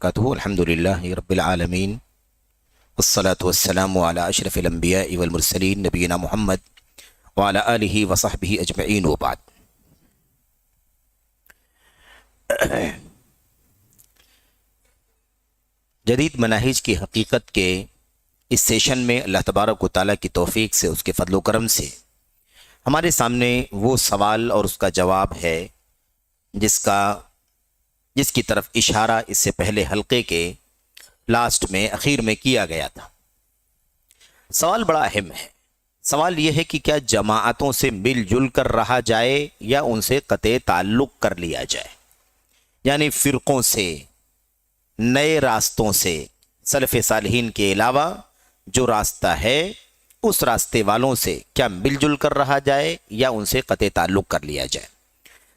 وبركاته. الحمد لله رب العالمين والصلاة والسلام على أشرف الأنبياء والمرسلين نبينا محمد وعلى آله وصحبه أجمعين وبعد. جدید مناہج کی حقیقت کے اس سیشن میں اللہ تبارک و تعالیٰ کی توفیق سے، اس کے فضل و کرم سے ہمارے سامنے وہ سوال اور اس کا جواب ہے جس کی طرف اشارہ اس سے پہلے حلقے کے لاسٹ میں اخیر میں کیا گیا تھا۔ سوال بڑا اہم ہے۔ سوال یہ ہے کہ کیا جماعتوں سے مل جل کر رہا جائے یا ان سے قطع تعلق کر لیا جائے، یعنی فرقوں سے، نئے راستوں سے، سلف صالحین کے علاوہ جو راستہ ہے اس راستے والوں سے کیا مل جل کر رہا جائے یا ان سے قطع تعلق کر لیا جائے۔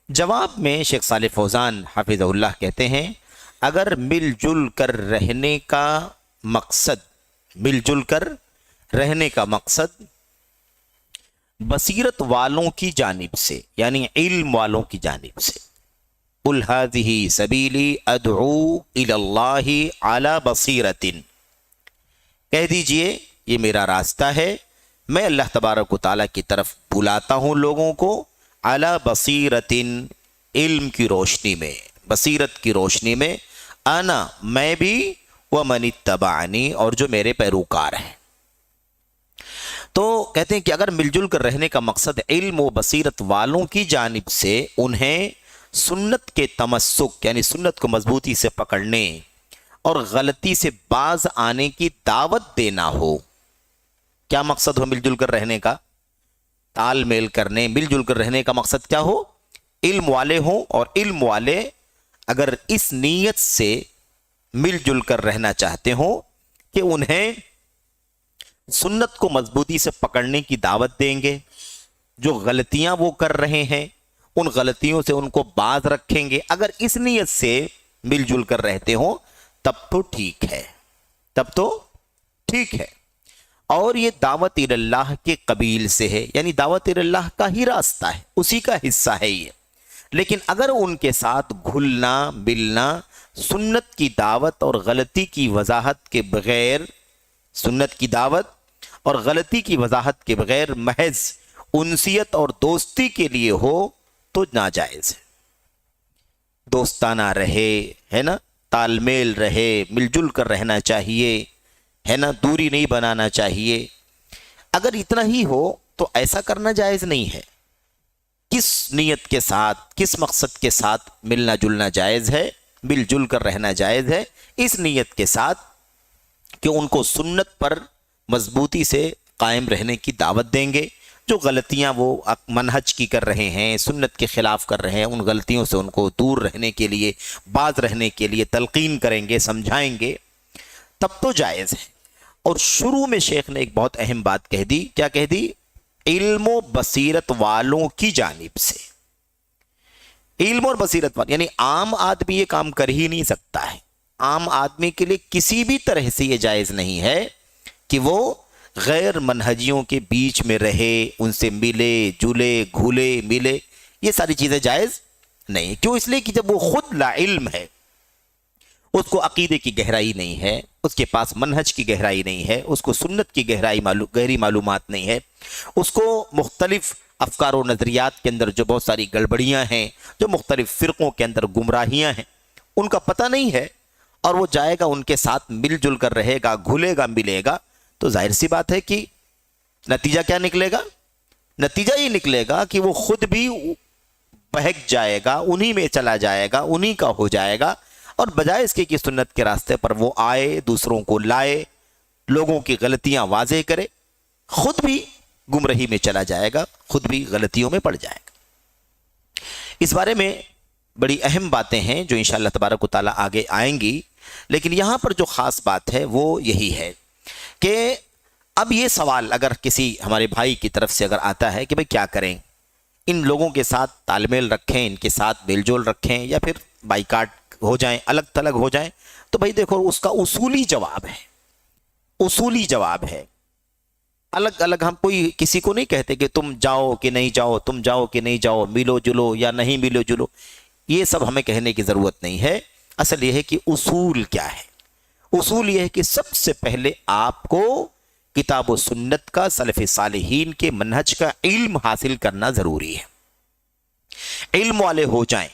جواب میں شیخ صالح فوزان حافظہ اللہ کہتے ہیں، اگر مل جل کر رہنے کا مقصد بصیرت والوں کی جانب سے، یعنی علم والوں کی جانب سے، قل هذه سبیلی ادعو الی اللہ علی بصیرت، کہہ دیجئے یہ میرا راستہ ہے، میں اللہ تبارک و تعالیٰ کی طرف بلاتا ہوں لوگوں کو، علی بصیرت، علم کی روشنی میں، بصیرت کی روشنی میں، انا میں بھی، ومن اتبعنی اور جو میرے پیروکار ہیں۔ تو کہتے ہیں کہ اگر مل جل کر رہنے کا مقصد علم و بصیرت والوں کی جانب سے انہیں سنت کے تمسک، یعنی سنت کو مضبوطی سے پکڑنے اور غلطی سے باز آنے کی دعوت دینا ہو، کیا مقصد ہو مل جل کر رہنے کا؟ تال میل کرنے، مل جل کر رہنے کا مقصد کیا ہو؟ علم والے ہوں، اور علم والے اگر اس نیت سے مل جل کر رہنا چاہتے ہوں کہ انہیں سنت کو مضبوطی سے پکڑنے کی دعوت دیں گے، جو غلطیاں وہ کر رہے ہیں ان غلطیوں سے ان کو باز رکھیں گے، اگر اس نیت سے مل جل کر رہتے ہوں تب تو ٹھیک ہے، اور یہ دعوت اللہ کے قبیل سے ہے، یعنی دعوت اللہ کا ہی راستہ ہے، اسی کا حصہ ہے یہ۔ لیکن اگر ان کے ساتھ گھلنا ملنا سنت کی دعوت اور غلطی کی وضاحت کے بغیر، سنت کی دعوت اور غلطی کی وضاحت کے بغیر محض انسیت اور دوستی کے لیے ہو تو ناجائز ہے۔ دوستانہ رہے، ہے نا، تال میل رہے، مل جل کر رہنا چاہیے، ہے نا، دوری نہیں بنانا چاہیے۔ اگر اتنا ہی ہو تو ایسا کرنا جائز نہیں ہے۔ کس نیت کے ساتھ، کس مقصد کے ساتھ ملنا جلنا جائز ہے، مل جل کر رہنا جائز ہے؟ اس نیت کے ساتھ کہ ان کو سنت پر مضبوطی سے قائم رہنے کی دعوت دیں گے، جو غلطیاں وہ منہج کی کر رہے ہیں، سنت کے خلاف کر رہے ہیں، ان غلطیوں سے ان کو دور رہنے کے لیے، باز رہنے کے لیے تلقین کریں گے، سمجھائیں گے، تب تو جائز ہے۔ اور شروع میں شیخ نے ایک بہت اہم بات کہہ دی، کیا کہہ دی؟ علم و بصیرت والوں کی جانب سے۔ علم اور بصیرت والے یعنی عام آدمی یہ کام کر ہی نہیں سکتا ہے۔ عام آدمی کے لیے کسی بھی طرح سے یہ جائز نہیں ہے کہ وہ غیر منہجیوں کے بیچ میں رہے، ان سے ملے جلے، گھلے ملے، یہ ساری چیزیں جائز نہیں۔ کیوں؟ اس لیے کہ جب وہ خود لا علم ہے، اس کو عقیدے کی گہرائی نہیں ہے، اس کے پاس منہج کی گہرائی نہیں ہے، اس کو سنت کی گہری معلومات نہیں ہے، اس کو مختلف افکار و نظریات کے اندر جو بہت ساری گڑبڑیاں ہیں، جو مختلف فرقوں کے اندر گمراہیاں ہیں، ان کا پتہ نہیں ہے، اور وہ جائے گا ان کے ساتھ مل جل کر رہے گا، گھلے گا ملے گا، تو ظاہر سی بات ہے کہ نتیجہ کیا نکلے گا؟ نتیجہ یہ نکلے گا کہ وہ خود بھی بہک جائے گا، انہی میں چلا جائے گا، انہی کا ہو جائے گا، اور بجائے اس کے کہ سنت کے راستے پر وہ آئے، دوسروں کو لائے، لوگوں کی غلطیاں واضح کرے، خود بھی گمراہی میں چلا جائے گا، خود بھی غلطیوں میں پڑ جائے گا۔ اس بارے میں بڑی اہم باتیں ہیں جو انشاءاللہ تبارک و تعالیٰ آگے آئیں گی، لیکن یہاں پر جو خاص بات ہے وہ یہی ہے کہ اب یہ سوال اگر کسی ہمارے بھائی کی طرف سے اگر آتا ہے کہ بھئی کیا کریں، ان لوگوں کے ساتھ تال میل رکھیں، ان کے ساتھ میل جول رکھیں، یا پھر بائیکاٹ ہو جائیں، الگ تلگ ہو جائیں، تو بھائی دیکھو اس کا اصولی جواب ہے۔ الگ الگ ہم کوئی کسی کو نہیں کہتے کہ تم جاؤ کہ نہیں جاؤ، تم جاؤ کہ نہیں جاؤ، ملو جلو یا نہیں ملو جلو، یہ سب ہمیں کہنے کی ضرورت نہیں ہے۔ اصل یہ ہے کہ اصول کیا ہے؟ اصول یہ ہے کہ سب سے پہلے آپ کو کتاب و سنت کا، سلف صالحین کے منہج کا علم حاصل کرنا ضروری ہے۔ علم والے ہو جائیں،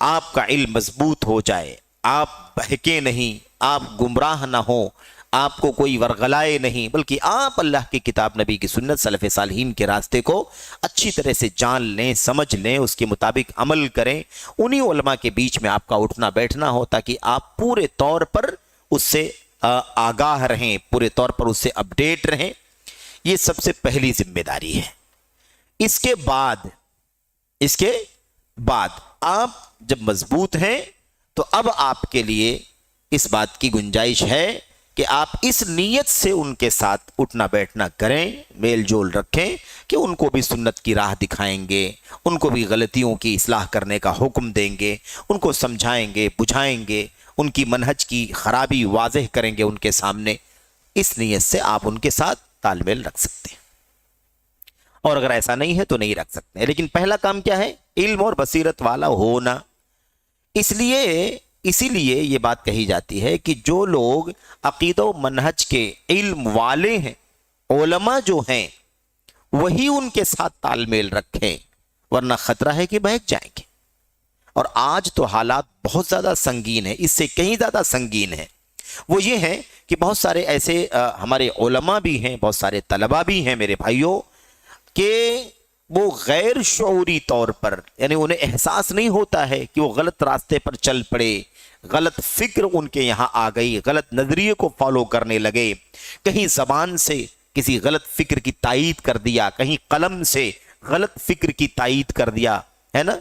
آپ کا علم مضبوط ہو جائے، آپ بہکے نہیں، آپ گمراہ نہ ہوں، آپ کو کوئی ورغلائے نہیں، بلکہ آپ اللہ کی کتاب، نبی کی سنت، سلف صالحین کے راستے کو اچھی طرح سے جان لیں، سمجھ لیں، اس کے مطابق عمل کریں۔ انہی علماء کے بیچ میں آپ کا اٹھنا بیٹھنا ہو تاکہ آپ پورے طور پر اس سے آگاہ رہیں، پورے طور پر اس سے اپڈیٹ رہیں۔ یہ سب سے پہلی ذمہ داری ہے۔ اس کے بعد آپ جب مضبوط ہیں تو اب آپ کے لیے اس بات کی گنجائش ہے کہ آپ اس نیت سے ان کے ساتھ اٹھنا بیٹھنا کریں، میل جول رکھیں کہ ان کو بھی سنت کی راہ دکھائیں گے، ان کو بھی غلطیوں کی اصلاح کرنے کا حکم دیں گے، ان کو سمجھائیں گے، بجھائیں گے، ان کی منہج کی خرابی واضح کریں گے ان کے سامنے۔ اس نیت سے آپ ان کے ساتھ تال میل رکھ سکتے ہیں، اور اگر ایسا نہیں ہے تو نہیں رکھ سکتے۔ لیکن پہلا کام کیا ہے؟ علم اور بصیرت والا ہونا۔ اسی لیے یہ بات کہی جاتی ہے کہ جو لوگ عقیدہ و منہج کے علم والے ہیں، علماء جو ہیں، وہی ان کے ساتھ تال میل رکھیں، ورنہ خطرہ ہے کہ بہک جائیں گے۔ اور آج تو حالات بہت زیادہ سنگین ہیں، اس سے کہیں زیادہ سنگین ہیں۔ وہ یہ ہے کہ بہت سارے ایسے ہمارے علماء بھی ہیں، بہت سارے طلباء بھی ہیں میرے بھائیوں، کہ وہ غیر شعوری طور پر، یعنی انہیں احساس نہیں ہوتا ہے کہ وہ غلط راستے پر چل پڑے، غلط فکر ان کے یہاں آ گئی، غلط نظریے کو فالو کرنے لگے، کہیں زبان سے کسی غلط فکر کی تائید کر دیا، کہیں قلم سے غلط فکر کی تائید کر دیا، ہے نا؟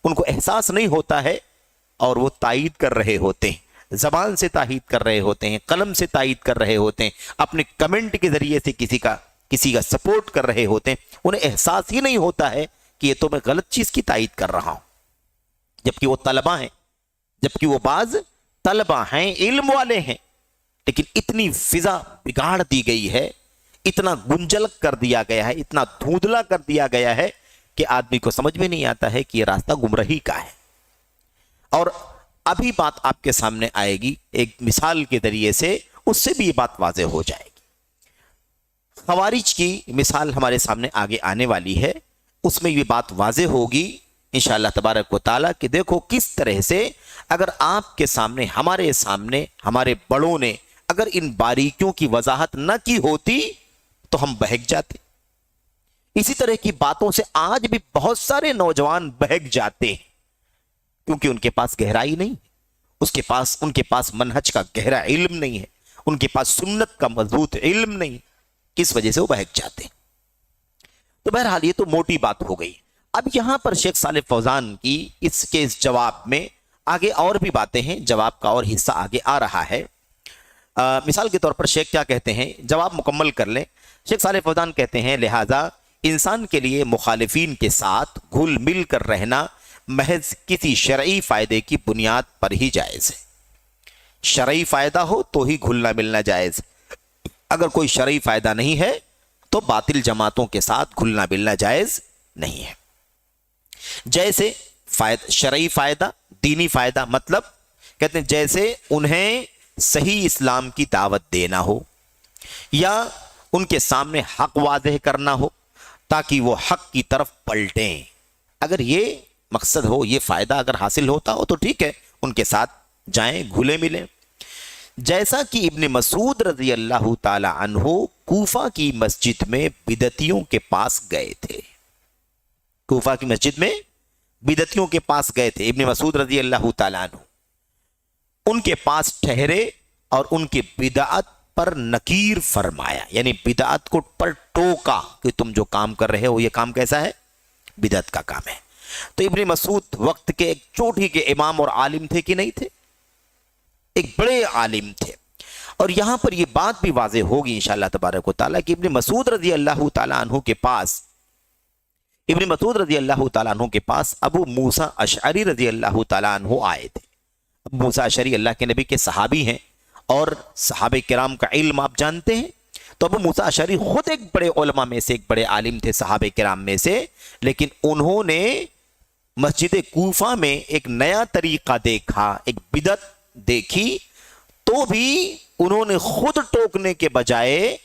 ان کو احساس نہیں ہوتا ہے اور وہ تائید کر رہے ہوتے ہیں، زبان سے تائید کر رہے ہوتے ہیں، قلم سے تائید کر رہے ہوتے ہیں، اپنے کمنٹ کے ذریعے سے کسی کا سپورٹ کر رہے ہوتے ہیں۔ انہیں احساس ہی نہیں ہوتا ہے کہ یہ تو میں غلط چیز کی تائید کر رہا ہوں، جبکہ وہ طلباء ہیں، جبکہ وہ بعض طلباء ہیں، علم والے ہیں، لیکن اتنی فضا بگاڑ دی گئی ہے، اتنا گنجلک کر دیا گیا ہے، اتنا دھندلا کر دیا گیا ہے کہ آدمی کو سمجھ میں نہیں آتا ہے کہ یہ راستہ گمراہی کا ہے۔ اور ابھی بات آپ کے سامنے آئے گی ایک مثال کے ذریعے سے، اس سے بھی یہ بات واضح ہو جائے گی۔ خوارج کی مثال ہمارے سامنے آگے آنے والی ہے، اس میں یہ بات واضح ہوگی انشاءاللہ تبارک و تعالیٰ کہ دیکھو کس طرح سے اگر آپ کے سامنے، ہمارے بڑوں نے اگر ان باریکیوں کی وضاحت نہ کی ہوتی تو ہم بہک جاتے۔ اسی طرح کی باتوں سے آج بھی بہت سارے نوجوان بہک جاتے ہیں، کیونکہ ان کے پاس گہرائی نہیں، ان کے پاس منہج کا گہرا علم نہیں ہے، ان کے پاس سنت کا مضبوط علم نہیں، کس وجہ سے وہ بہک جاتے ہیں۔ تو بہرحال یہ تو موٹی بات ہو گئی۔ اب یہاں پر شیخ صالح فوزان کی اس جواب میں آگے اور بھی باتیں ہیں، جواب کا اور حصہ آگے آ رہا ہے۔ مثال کے طور پر شیخ کیا کہتے ہیں، جواب مکمل کر لیں۔ شیخ صالح فوزان کہتے ہیں لہذا انسان کے لیے مخالفین کے ساتھ گھل مل کر رہنا محض کسی شرعی فائدے کی بنیاد پر ہی جائز ہے۔ شرعی فائدہ ہو تو ہی گھلنا ملنا جائز، اگر کوئی شرعی فائدہ نہیں ہے تو باطل جماعتوں کے ساتھ گھلنا ملنا جائز نہیں ہے۔ جیسے شرعی فائدہ، دینی فائدہ، مطلب کہتے ہیں جیسے انہیں صحیح اسلام کی دعوت دینا ہو یا ان کے سامنے حق واضح کرنا ہو تاکہ وہ حق کی طرف پلٹیں، اگر یہ مقصد ہو، یہ فائدہ اگر حاصل ہوتا ہو تو ٹھیک ہے، ان کے ساتھ جائیں، گھلے ملیں۔ جیسا کہ ابن مسعود رضی اللہ تعالی عنہ کوفہ کی مسجد میں بدعتیوں کے پاس گئے تھے، کوفہ کی مسجد میں بدعتیوں کے پاس گئے تھے، ابن مسعود رضی اللہ تعالی عنہ ان کے پاس ٹھہرے اور ان کی بدعت پر نکیر فرمایا، یعنی بدعت کو پر ٹوکا کہ تم جو کام کر رہے ہو یہ کام کیسا ہے، بدعت کا کام ہے۔ تو ابن مسعود وقت کے ایک چوٹی کے امام اور عالم تھے کہ نہیں تھے، ایک بڑے عالم تھے، اور یہاں پر یہ بات بھی واضح ہوگی انشاءاللہ تبارک و تعالیٰ کہ ابن مسعود رضی اللہ تعالیٰ عنہ کے پاس ابو موسیٰ اشعری رضی اللہ تعالیٰ عنہ آئے تھے۔ ابو موسیٰ اشعری اللہ کے نبی کے صحابی ہیں اور صحابہ کرام کا علم آپ جانتے ہیں، تو ابو موسیٰ اشعری خود ایک بڑے علماء میں سے، ایک بڑے عالم تھے صحابہ کرام میں سے، لیکن انہوں نے مسجد کوفہ میں ایک نیا طریقہ دیکھا, ایک بدعت دیکھی, تو بھی انہوں نے خود ٹوکنے کے بجائے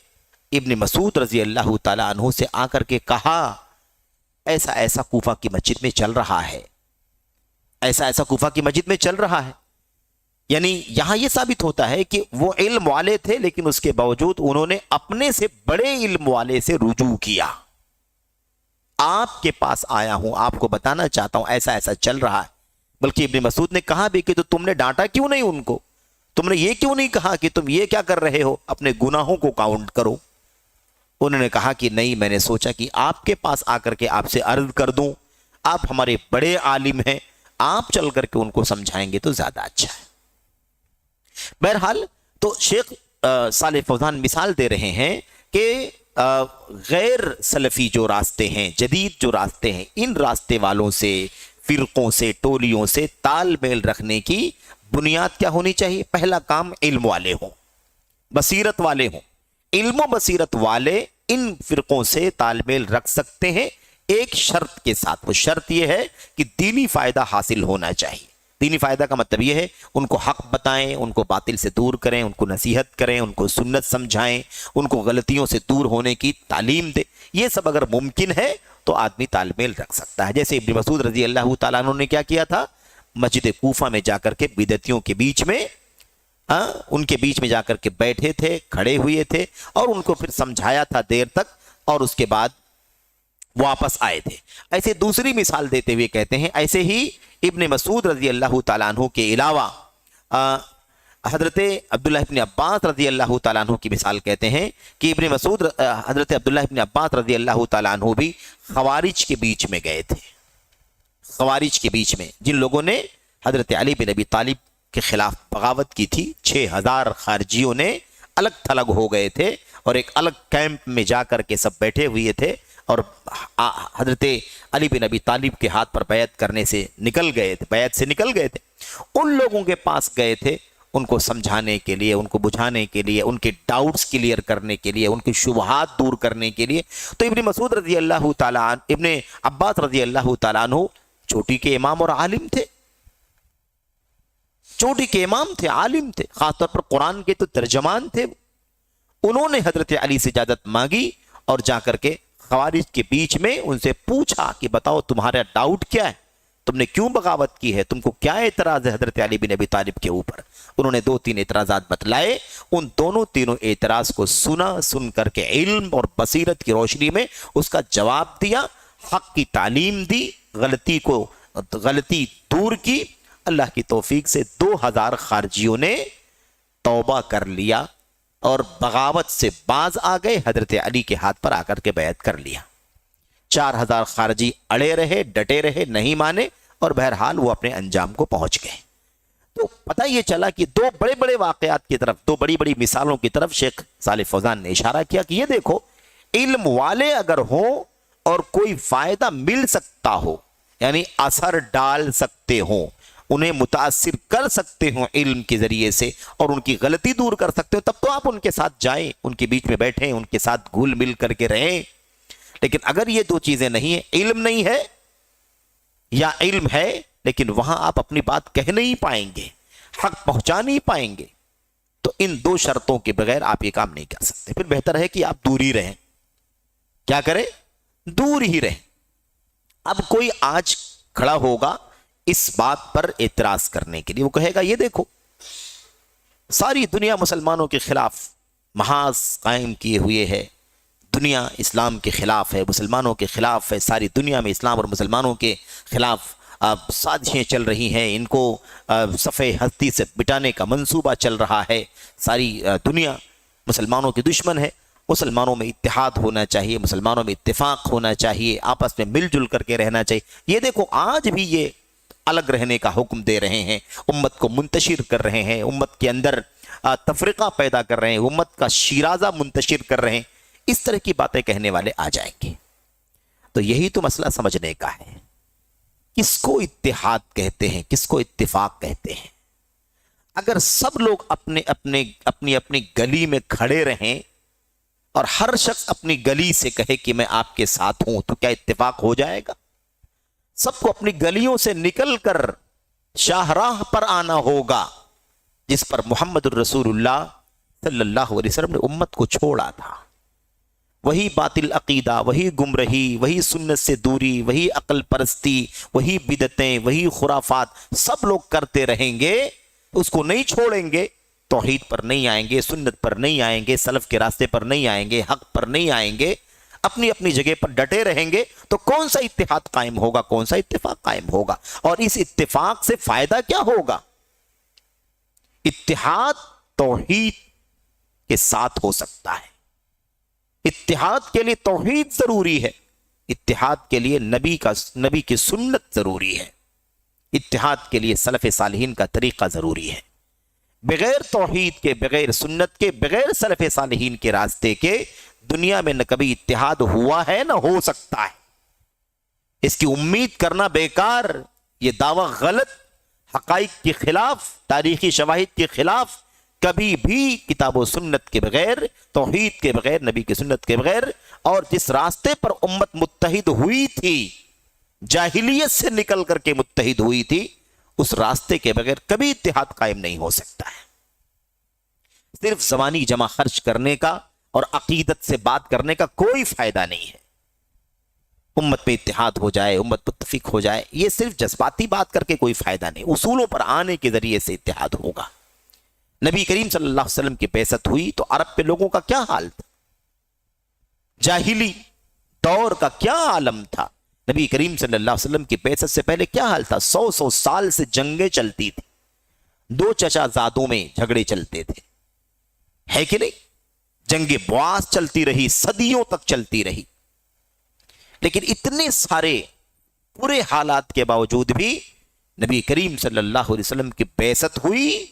ابن مسعود رضی اللہ تعالیٰ عنہ سے آ کر کے کہا ایسا ایسا کوفہ کی مسجد میں چل رہا ہے, ایسا ایسا کوفہ کی مسجد میں چل رہا ہے. یعنی یہاں یہ ثابت ہوتا ہے کہ وہ علم والے تھے, لیکن اس کے باوجود انہوں نے اپنے سے بڑے علم والے سے رجوع کیا. آپ کے پاس آیا ہوں, آپ کو بتانا چاہتا ہوں ایسا ایسا چل رہا ہے. بلکہ ابن مسعود نے کہا بھی کہ تو تم نے ڈانٹا کیوں نہیں ان کو, تم نے یہ کیوں نہیں کہا کہ تم یہ کیا کر رہے ہو, اپنے گناہوں کو کاؤنٹ کرو. انہوں نے کہا کہ نہیں, میں نے سوچا کہ آپ کے پاس آ کر کے آپ سے عرض کر دوں, آپ ہمارے بڑے عالم ہیں, آپ چل کر کے ان کو سمجھائیں گے تو زیادہ اچھا ہے. بہرحال تو شیخ صالح فوزان مثال دے رہے ہیں کہ غیر سلفی جو راستے ہیں, جدید جو راستے ہیں, ان راستے والوں سے, فرقوں سے, ٹولیوں سے تال میل رکھنے کی بنیاد کیا ہونی چاہیے؟ پہلا کام علم والے ہوں, بصیرت والے ہوں. علم و بصیرت والے ان فرقوں سے تال میل رکھ سکتے ہیں ایک شرط کے ساتھ. وہ شرط یہ ہے کہ دینی فائدہ حاصل ہونا چاہیے. دینی فائدہ کا مطلب یہ ہے ان کو حق بتائیں, ان کو باطل سے دور کریں, ان کو نصیحت کریں, ان کو سنت سمجھائیں, ان کو غلطیوں سے دور ہونے کی تعلیم دیں. یہ سب اگر ممکن ہے تو آدمی تال میل رکھ سکتا ہے. جیسے ابن مسعود رضی اللہ تعالیٰ عنہ نے کیا کیا تھا, مسجد کوفہ میں جا کر کے بدعتیوں کے بیچ میں, ان کے بیچ میں جا کر کے بیٹھے تھے, کھڑے ہوئے تھے, اور ان کو پھر سمجھایا تھا دیر تک, اور اس کے بعد واپس آئے تھے. ایسے دوسری مثال دیتے ہوئے کہتے ہیں ایسے ہی ابن مسعود رضی اللہ تعالیٰ عنہ کے علاوہ حضرت عبداللہ ابن عباس رضی اللہ تعالیٰ عنہ کی مثال کہتے ہیں کہ ابن مسعود حضرت عبداللہ ابن عباس رضی اللہ تعالیٰ عنہ بھی خوارج کے بیچ میں گئے تھے. خوارج کے بیچ میں جن لوگوں نے حضرت علی بن ابی طالب کے خلاف بغاوت کی تھی, 6000 خارجیوں نے الگ تھلگ ہو گئے تھے اور ایک الگ کیمپ میں جا کر کے سب بیٹھے ہوئے تھے, اور حضرت علی بن ابی طالب کے ہاتھ پر بیعت کرنے سے نکل گئے تھے, بیعت سے نکل گئے تھے. ان لوگوں کے پاس گئے تھے ان کو سمجھانے کے لیے, ان کو بجھانے کے لیے, ان کے ڈاؤٹس کلیئر کرنے کے لیے, ان کی شبہات دور کرنے کے لیے. تو ابن مسعود رضی اللہ تعالیٰ عنہ, ابن عباس رضی اللہ تعالیٰ عنہ چوٹی کے امام اور عالم تھے, چوٹی کے امام تھے, عالم تھے, خاص طور پر قرآن کے تو ترجمان تھے. انہوں نے حضرت علی سے اجازت مانگی اور جا کر کے خوارج کے بیچ میں ان سے پوچھا کہ بتاؤ تمہارا ڈاؤٹ کیا ہے, تم نے کیوں بغاوت کی ہے, تم کو کیا اعتراض ہے حضرت علی بن ابی طالب کے اوپر. انہوں نے 2-3 اعتراضات بتلائے, ان تینوں اعتراض کو سن کر کے علم اور بصیرت کی روشنی میں اس کا جواب دیا, حق کی تعلیم دی, غلطی دور کی. اللہ کی توفیق سے 2000 خارجیوں نے توبہ کر لیا اور بغاوت سے باز آ گئے, حضرت علی کے ہاتھ پر آ کر کے بیعت کر لیا. 4000 خارجی اڑے رہے, ڈٹے رہے, نہیں مانے, اور بہرحال وہ اپنے انجام کو پہنچ گئے. تو پتہ یہ چلا کہ 2 بڑے بڑے واقعات کی طرف, 2 بڑی بڑی مثالوں کی طرف شیخ صالح فوزان نے اشارہ کیا کہ یہ دیکھو, علم والے اگر ہوں اور کوئی فائدہ مل سکتا ہو, یعنی اثر ڈال سکتے ہوں, انہیں متاثر کر سکتے ہوں علم کے ذریعے سے, اور ان کی غلطی دور کر سکتے ہو, تب تو آپ ان کے ساتھ جائیں, ان کے بیچ میں بیٹھیں, ان کے ساتھ گھل مل کر کے رہیں. لیکن اگر یہ 2 چیزیں نہیں ہیں, علم نہیں ہے یا علم ہے لیکن وہاں آپ اپنی بات کہہ نہیں پائیں گے, حق پہنچا نہیں پائیں گے, تو ان 2 شرطوں کے بغیر آپ یہ کام نہیں کر سکتے. پھر بہتر ہے کہ آپ دور ہی رہیں. کیا کریں؟ دور ہی رہیں. اب کوئی آج کھڑا ہوگا اس بات پر اعتراض کرنے کے لیے, وہ کہے گا یہ دیکھو ساری دنیا مسلمانوں کے خلاف محاذ قائم کیے ہوئے ہے, دنیا اسلام کے خلاف ہے, مسلمانوں کے خلاف ہے, ساری دنیا میں اسلام اور مسلمانوں کے خلاف سازشیں چل رہی ہیں, ان کو صفحہ ہستی سے مٹانے کا منصوبہ چل رہا ہے, ساری دنیا مسلمانوں کی دشمن ہے, مسلمانوں میں اتحاد ہونا چاہیے, مسلمانوں میں اتفاق ہونا چاہیے, آپس میں مل جل کر کے رہنا چاہیے. یہ دیکھو آج بھی یہ الگ رہنے کا حکم دے رہے ہیں, امت کو منتشر کر رہے ہیں, امت کے اندر تفرقہ پیدا کر رہے ہیں, امت کا شیرازہ منتشر کر رہے ہیں. اس طرح کی باتیں کہنے والے آ جائیں گے. تو یہی تو مسئلہ سمجھنے کا ہے, کس کو اتحاد کہتے ہیں, کس کو اتفاق کہتے ہیں. اگر سب لوگ اپنی اپنی گلی میں کھڑے رہیں اور ہر شخص اپنی گلی سے کہے کہ میں آپ کے ساتھ ہوں, تو کیا اتفاق ہو جائے گا؟ سب کو اپنی گلیوں سے نکل کر شاہراہ پر آنا ہوگا جس پر محمد الرسول اللہ صلی اللہ علیہ وسلم نے امت کو چھوڑا تھا. وہی باطل عقیدہ، وہی گمرہی، وہی سنت سے دوری، وہی عقل پرستی، وہی بدعتیں، وہی خرافات سب لوگ کرتے رہیں گے، اس کو نہیں چھوڑیں گے، توحید پر نہیں آئیں گے، سنت پر نہیں آئیں گے، سلف کے راستے پر نہیں آئیں گے، حق پر نہیں آئیں گے، اپنی اپنی جگہ پر ڈٹے رہیں گے، تو کون سا اتحاد قائم ہوگا، کون سا اتفاق قائم ہوگا؟ اور اس اتفاق سے فائدہ کیا ہوگا؟ اتحاد توحید کے ساتھ ہو سکتا ہے. اتحاد کے لیے توحید ضروری ہے، اتحاد کے لیے نبی کی سنت ضروری ہے، اتحاد کے لیے سلف صالحین کا طریقہ ضروری ہے. بغیر توحید کے، بغیر سنت کے، بغیر سلف صالحین کے راستے کے دنیا میں نہ کبھی اتحاد ہوا ہے نہ ہو سکتا ہے. اس کی امید کرنا بیکار، یہ دعویٰ غلط، حقائق کے خلاف، تاریخی شواہد کے خلاف. کبھی بھی کتاب و سنت کے بغیر، توحید کے بغیر، نبی کی سنت کے بغیر، اور جس راستے پر امت متحد ہوئی تھی، جاہلیت سے نکل کر کے متحد ہوئی تھی، اس راستے کے بغیر کبھی اتحاد قائم نہیں ہو سکتا ہے. صرف زمانی جمع خرچ کرنے کا اور عقیدت سے بات کرنے کا کوئی فائدہ نہیں ہے. امت میں اتحاد ہو جائے، امت متفق ہو جائے، یہ صرف جذباتی بات کر کے کوئی فائدہ نہیں. اصولوں پر آنے کے ذریعے سے اتحاد ہوگا. نبی کریم صلی اللہ علیہ وسلم کی بعثت ہوئی تو عرب پہ لوگوں کا کیا حال تھا؟ جاہلی دور کا کیا عالم تھا؟ نبی کریم صلی اللہ علیہ وسلم کی بعثت سے پہلے کیا حال تھا؟ 100 سال سے جنگیں چلتی تھی، دو چچا زادوں میں جھگڑے چلتے تھے، ہے کہ نہیں؟ جنگ بواس چلتی رہی، صدیوں تک چلتی رہی. لیکن اتنے سارے برے حالات کے باوجود بھی نبی کریم صلی اللہ علیہ وسلم کی بعثت ہوئی،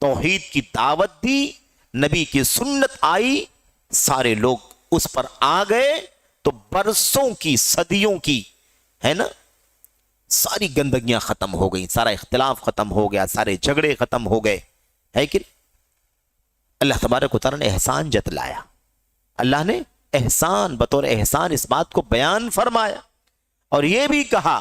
توحید کی دعوت دی، نبی کی سنت آئی، سارے لوگ اس پر آ گئے، تو برسوں کی، صدیوں کی، ہے نا، ساری گندگیاں ختم ہو گئیں، سارا اختلاف ختم ہو گیا، سارے جھگڑے ختم ہو گئے، ہے کہ اللہ تبارک و تعالیٰ نے احسان جتلایا. اللہ نے احسان، بطور احسان اس بات کو بیان فرمایا، اور یہ بھی کہا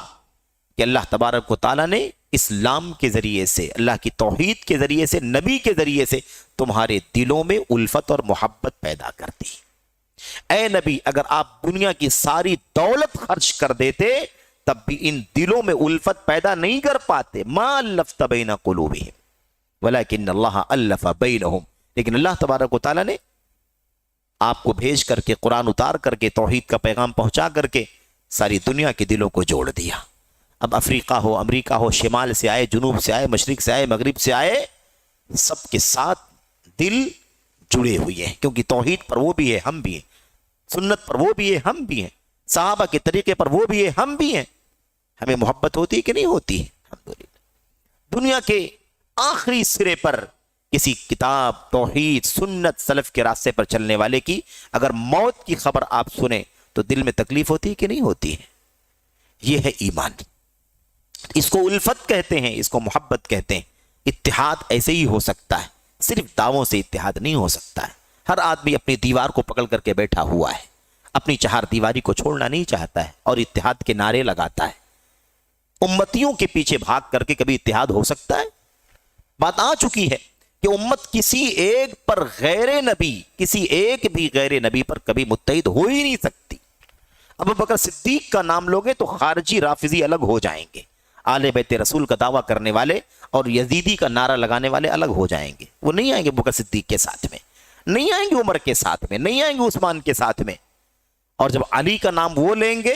کہ اللہ تبارک و تعالیٰ نے اسلام کے ذریعے سے، اللہ کی توحید کے ذریعے سے، نبی کے ذریعے سے تمہارے دلوں میں الفت اور محبت پیدا کر دی. اے نبی، اگر آپ دنیا کی ساری دولت خرچ کر دیتے تب بھی ان دلوں میں الفت پیدا نہیں کر پاتے. ما الفت بین قلوبہم ولکن اللہ الف بینہم. لیکن اللہ تبارک و تعالیٰ نے آپ کو بھیج کر کے، قرآن اتار کر کے، توحید کا پیغام پہنچا کر کے ساری دنیا کے دلوں کو جوڑ دیا. اب افریقہ ہو، امریکہ ہو، شمال سے آئے، جنوب سے آئے، مشرق سے آئے، مغرب سے آئے، سب کے ساتھ دل جڑے ہوئے ہیں، کیونکہ توحید پر وہ بھی ہے، ہم بھی ہیں، سنت پر وہ بھی ہے، ہم بھی ہیں، صحابہ کے طریقے پر وہ بھی ہے، ہم بھی ہیں. ہمیں محبت ہوتی کہ نہیں ہوتی؟ الحمدللہ. دنیا کے آخری سرے پر کسی کتاب، توحید، سنت، سلف کے راستے پر چلنے والے کی اگر موت کی خبر آپ سنیں تو دل میں تکلیف ہوتی ہے کہ نہیں ہوتی ہے؟ یہ ہے ایمان. اس کو الفت کہتے ہیں، اس کو محبت کہتے ہیں. اتحاد ایسے ہی ہو سکتا ہے، صرف دعووں سے اتحاد نہیں ہو سکتا ہے. ہر آدمی اپنی دیوار کو پکڑ کر کے بیٹھا ہوا ہے، اپنی چہار دیواری کو چھوڑنا نہیں چاہتا ہے اور اتحاد کے نعرے لگاتا ہے. امتیوں کے پیچھے بھاگ کر کے کبھی اتحاد ہو سکتا ہے؟ بات آ چکی ہے کہ امت کسی ایک پر غیر نبی، کسی ایک بھی غیر نبی پر کبھی متحد ہو ہی نہیں سکتی. ابو بکر صدیق کا نام لوگے تو خارجی رافضی الگ ہو جائیں گے، آل بیت رسول کا دعویٰ کرنے والے اور یزیدی کا نعرہ لگانے والے الگ ہو جائیں گے. وہ نہیں آئیں گے ابو بکر صدیق کے ساتھ میں، نہیں آئیں گے عمر کے ساتھ میں، نہیں آئیں گے عثمان کے ساتھ میں. اور جب علی کا نام وہ لیں گے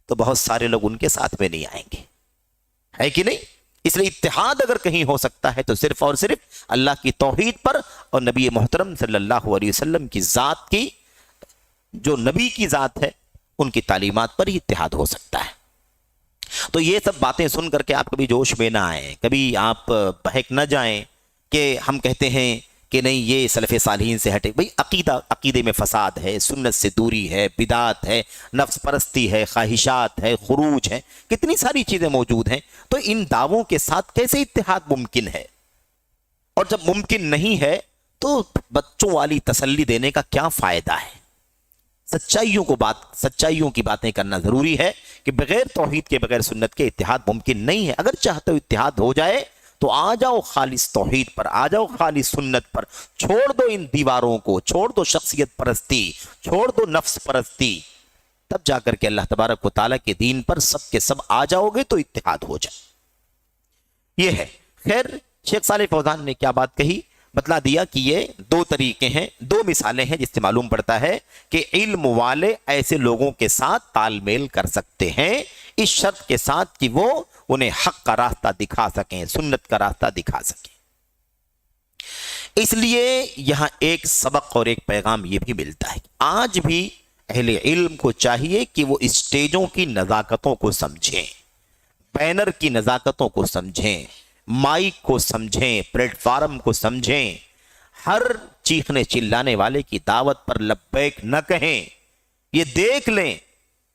تو بہت سارے لوگ ان کے ساتھ میں نہیں آئیں گے، ہے کہ نہیں؟ اس لیے اتحاد اگر کہیں ہو سکتا ہے تو صرف اور صرف اللہ کی توحید پر اور نبی محترم صلی اللہ علیہ وسلم کی ذات کی، جو نبی کی ذات ہے، ان کی تعلیمات پر ہی اتحاد ہو سکتا ہے. تو یہ سب باتیں سن کر کے آپ کبھی جوش میں نہ آئیں، کبھی آپ بہک نہ جائیں کہ ہم کہتے ہیں کہ نہیں یہ سلف صالحین سے ہٹے. بھئی عقیدے میں فساد ہے، سنت سے دوری ہے، بدعت ہے، نفس پرستی ہے، خواہشات ہے، خروج ہے، کتنی ساری چیزیں موجود ہیں. تو ان دعووں کے ساتھ کیسے اتحاد ممکن ہے؟ اور جب ممکن نہیں ہے تو بچوں والی تسلی دینے کا کیا فائدہ ہے؟ سچائیوں کی باتیں کرنا ضروری ہے کہ بغیر توحید کے، بغیر سنت کے اتحاد ممکن نہیں ہے۔ اگر چاہتے ہو اتحاد ہو جائے تو آ جاؤ خالص توحید پر، آ جاؤ خالص سنت پر، چھوڑ دو ان دیواروں کو، چھوڑ دو شخصیت پرستی، چھوڑ دو نفس پرستی، تب جا کر کے اللہ تبارک و تعالیٰ کے دین پر سب کے سب آ جاؤ گے تو اتحاد ہو جائے۔ یہ ہے۔ خیر، شیخ صالح فوزان نے کیا بات کہی، بتلا دیا کہ یہ دو طریقے ہیں، دو مثالیں ہیں جس سے معلوم پڑتا ہے کہ علم والے ایسے لوگوں کے ساتھ تال میل کر سکتے ہیں، اس شرط کے ساتھ کہ وہ انہیں حق کا راستہ دکھا سکیں، سنت کا راستہ دکھا سکیں۔ اس لیے یہاں ایک سبق اور ایک پیغام یہ بھی ملتا ہے، آج بھی اہل علم کو چاہیے کہ وہ اسٹیجوں کی نزاکتوں کو سمجھیں، بینر کی نزاکتوں کو سمجھیں، مائک کو سمجھیں، پلیٹ فارم کو سمجھیں، ہر چیخنے چلانے والے کی دعوت پر لبیک نہ کہیں، یہ دیکھ لیں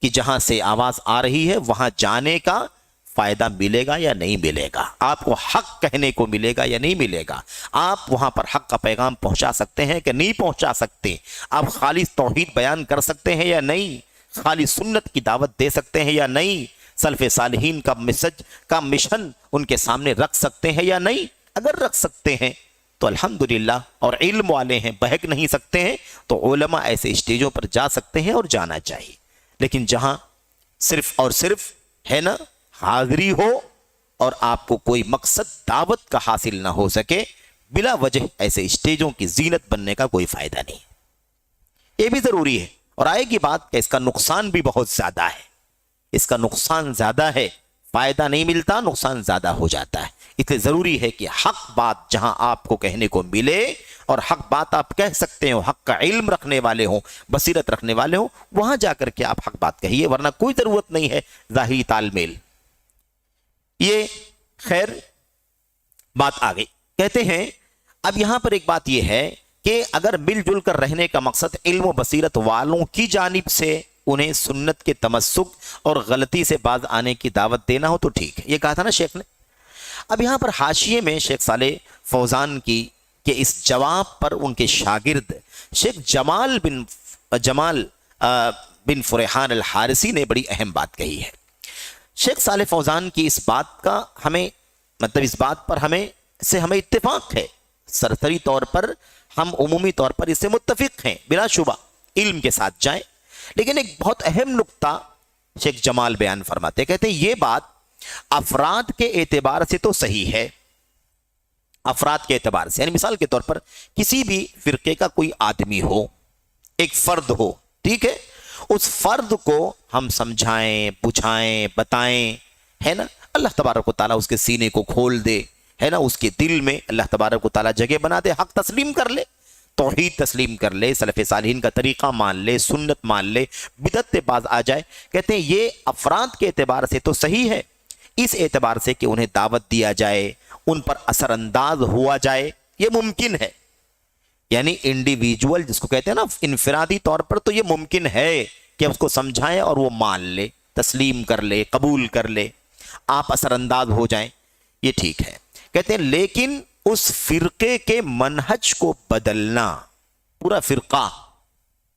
کہ جہاں سے آواز آ رہی ہے وہاں جانے کا فائدہ ملے گا یا نہیں ملے گا، آپ کو حق کہنے کو ملے گا یا نہیں ملے گا، آپ وہاں پر حق کا پیغام پہنچا سکتے ہیں کہ نہیں پہنچا سکتے، آپ خالص توحید بیان کر سکتے ہیں یا نہیں، خالص سنت کی دعوت دے سکتے ہیں یا نہیں، سلف صالحین کا مسج کا مشن ان کے سامنے رکھ سکتے ہیں یا نہیں۔ اگر رکھ سکتے ہیں تو الحمدللہ، اور علم والے ہیں، بہک نہیں سکتے ہیں تو علماء ایسے اسٹیجوں پر جا سکتے ہیں اور جانا چاہیے۔ لیکن جہاں صرف اور صرف ہے نا حاضری ہو اور آپ کو کوئی مقصد دعوت کا حاصل نہ ہو سکے، بلا وجہ ایسے اسٹیجوں کی زینت بننے کا کوئی فائدہ نہیں۔ یہ بھی ضروری ہے، اور آئے گی بات کہ اس کا نقصان بھی بہت زیادہ ہے، اس کا نقصان زیادہ ہے، فائدہ نہیں ملتا، نقصان زیادہ ہو جاتا ہے۔ اس لیے ضروری ہے کہ حق بات جہاں آپ کو کہنے کو ملے اور حق بات آپ کہہ سکتے ہو، حق کا علم رکھنے والے ہوں، بصیرت رکھنے والے ہوں، وہاں جا کر کے آپ حق بات کہیے، ورنہ کوئی ضرورت نہیں ہے ظاہری تال میل۔ یہ خیر بات آ گئی۔ کہتے ہیں اب یہاں پر ایک بات یہ ہے کہ اگر مل جل کر رہنے کا مقصد علم و بصیرت والوں کی جانب سے انہیں سنت کے تمسک اور غلطی سے باز آنے کی دعوت دینا ہو تو ٹھیک ہے، یہ کہا تھا نا شیخ نے۔ اب یہاں پر حاشیے میں شیخ صالح فوزان کی کہ اس جواب پر ان کے شاگرد شیخ جمال بن فرحان الحارثی نے بڑی اہم بات کہی ہے۔ شیخ صالح فوزان کی اس بات کا ہمیں اس بات پر ہمیں اتفاق ہے، سرسری طور پر ہم عمومی طور پر اس سے متفق ہیں، بلا شبہ علم کے ساتھ جائیں، لیکن ایک بہت اہم نقطہ شیخ جمال بیان فرماتے، کہتے ہیں یہ بات افراد کے اعتبار سے تو صحیح ہے، افراد کے اعتبار سے، یعنی مثال کے طور پر کسی بھی فرقے کا کوئی آدمی ہو، ایک فرد ہو، ٹھیک ہے، اس فرد کو ہم سمجھائیں، بجھائیں، بتائیں، ہے نا، اللہ تبارک و تعالیٰ اس کے سینے کو کھول دے، ہے نا، اس کے دل میں اللہ تبارک و تعالیٰ جگہ بنا دے، حق تسلیم کر لے، توحید تسلیم کر لے، سلف صالحین کا طریقہ مان لے، سنت مان لے، بدعت سے باز آ جائے۔ کہتے ہیں یہ افراد کے اعتبار سے تو صحیح ہے، اس اعتبار سے کہ انہیں دعوت دیا جائے، ان پر اثر انداز ہوا جائے، یہ ممکن ہے، یعنی انڈیویجول جس کو کہتے ہیں نا، انفرادی طور پر تو یہ ممکن ہے کہ اس کو سمجھائیں اور وہ مان لے، تسلیم کر لے، قبول کر لے، آپ اثر انداز ہو جائیں، یہ ٹھیک ہے۔ کہتے ہیں لیکن اس فرقے کے منہج کو بدلنا، پورا فرقہ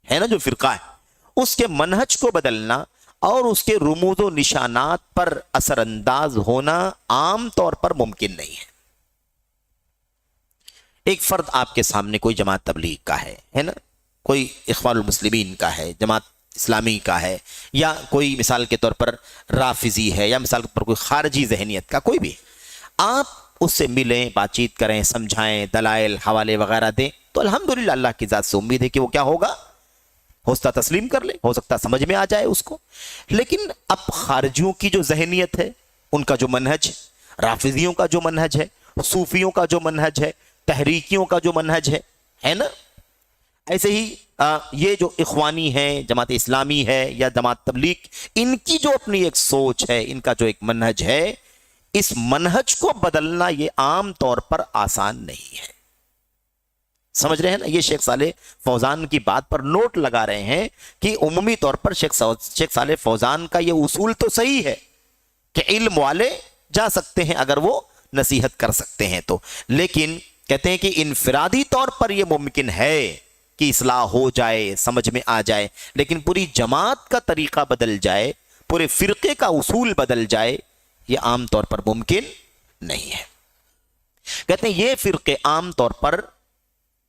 ہے نا، جو فرقہ ہے اس کے منہج کو بدلنا اور اس کے رموز و نشانات پر اثر انداز ہونا عام طور پر ممکن نہیں ہے۔ ایک فرد آپ کے سامنے کوئی جماعت تبلیغ کا ہے نا، کوئی اخوان المسلمین کا ہے، جماعت اسلامی کا ہے، یا کوئی مثال کے طور پر رافضی ہے، یا مثال کے طور پر کوئی خارجی ذہنیت کا کوئی بھی، آپ اس سے ملیں، بات چیت کریں، سمجھائیں، دلائل حوالے وغیرہ دیں، تو الحمدللہ اللہ کی ذات سے امید ہے کہ وہ کیا ہوگا، ہوستا تسلیم کر لے، ہو سکتا سمجھ میں آ جائے اس کو۔ لیکن اب خارجیوں کی جو ذہنیت ہے، ان کا جو منہج، رافضیوں کا جو منہج ہے، صوفیوں کا جو منہج ہے، تحریکیوں کا جو منہج ہے نا، ایسے ہی یہ جو اخوانی ہے، جماعت اسلامی ہے یا جماعت تبلیغ، ان کی جو اپنی ایک سوچ ہے، ان کا جو ایک منہج ہے، اس منہج کو بدلنا یہ عام طور پر آسان نہیں ہے۔ سمجھ رہے ہیں نا، یہ شیخ صالح فوزان کی بات پر نوٹ لگا رہے ہیں کہ عمومی طور پر شیخ صالح فوزان کا یہ اصول تو صحیح ہے کہ علم والے جا سکتے ہیں اگر وہ نصیحت کر سکتے ہیں تو، لیکن کہتے ہیں کہ انفرادی طور پر یہ ممکن ہے کہ اصلاح ہو جائے، سمجھ میں آ جائے، لیکن پوری جماعت کا طریقہ بدل جائے، پورے فرقے کا اصول بدل جائے، یہ عام طور پر ممکن نہیں ہے۔ کہتے ہیں یہ فرقے عام طور پر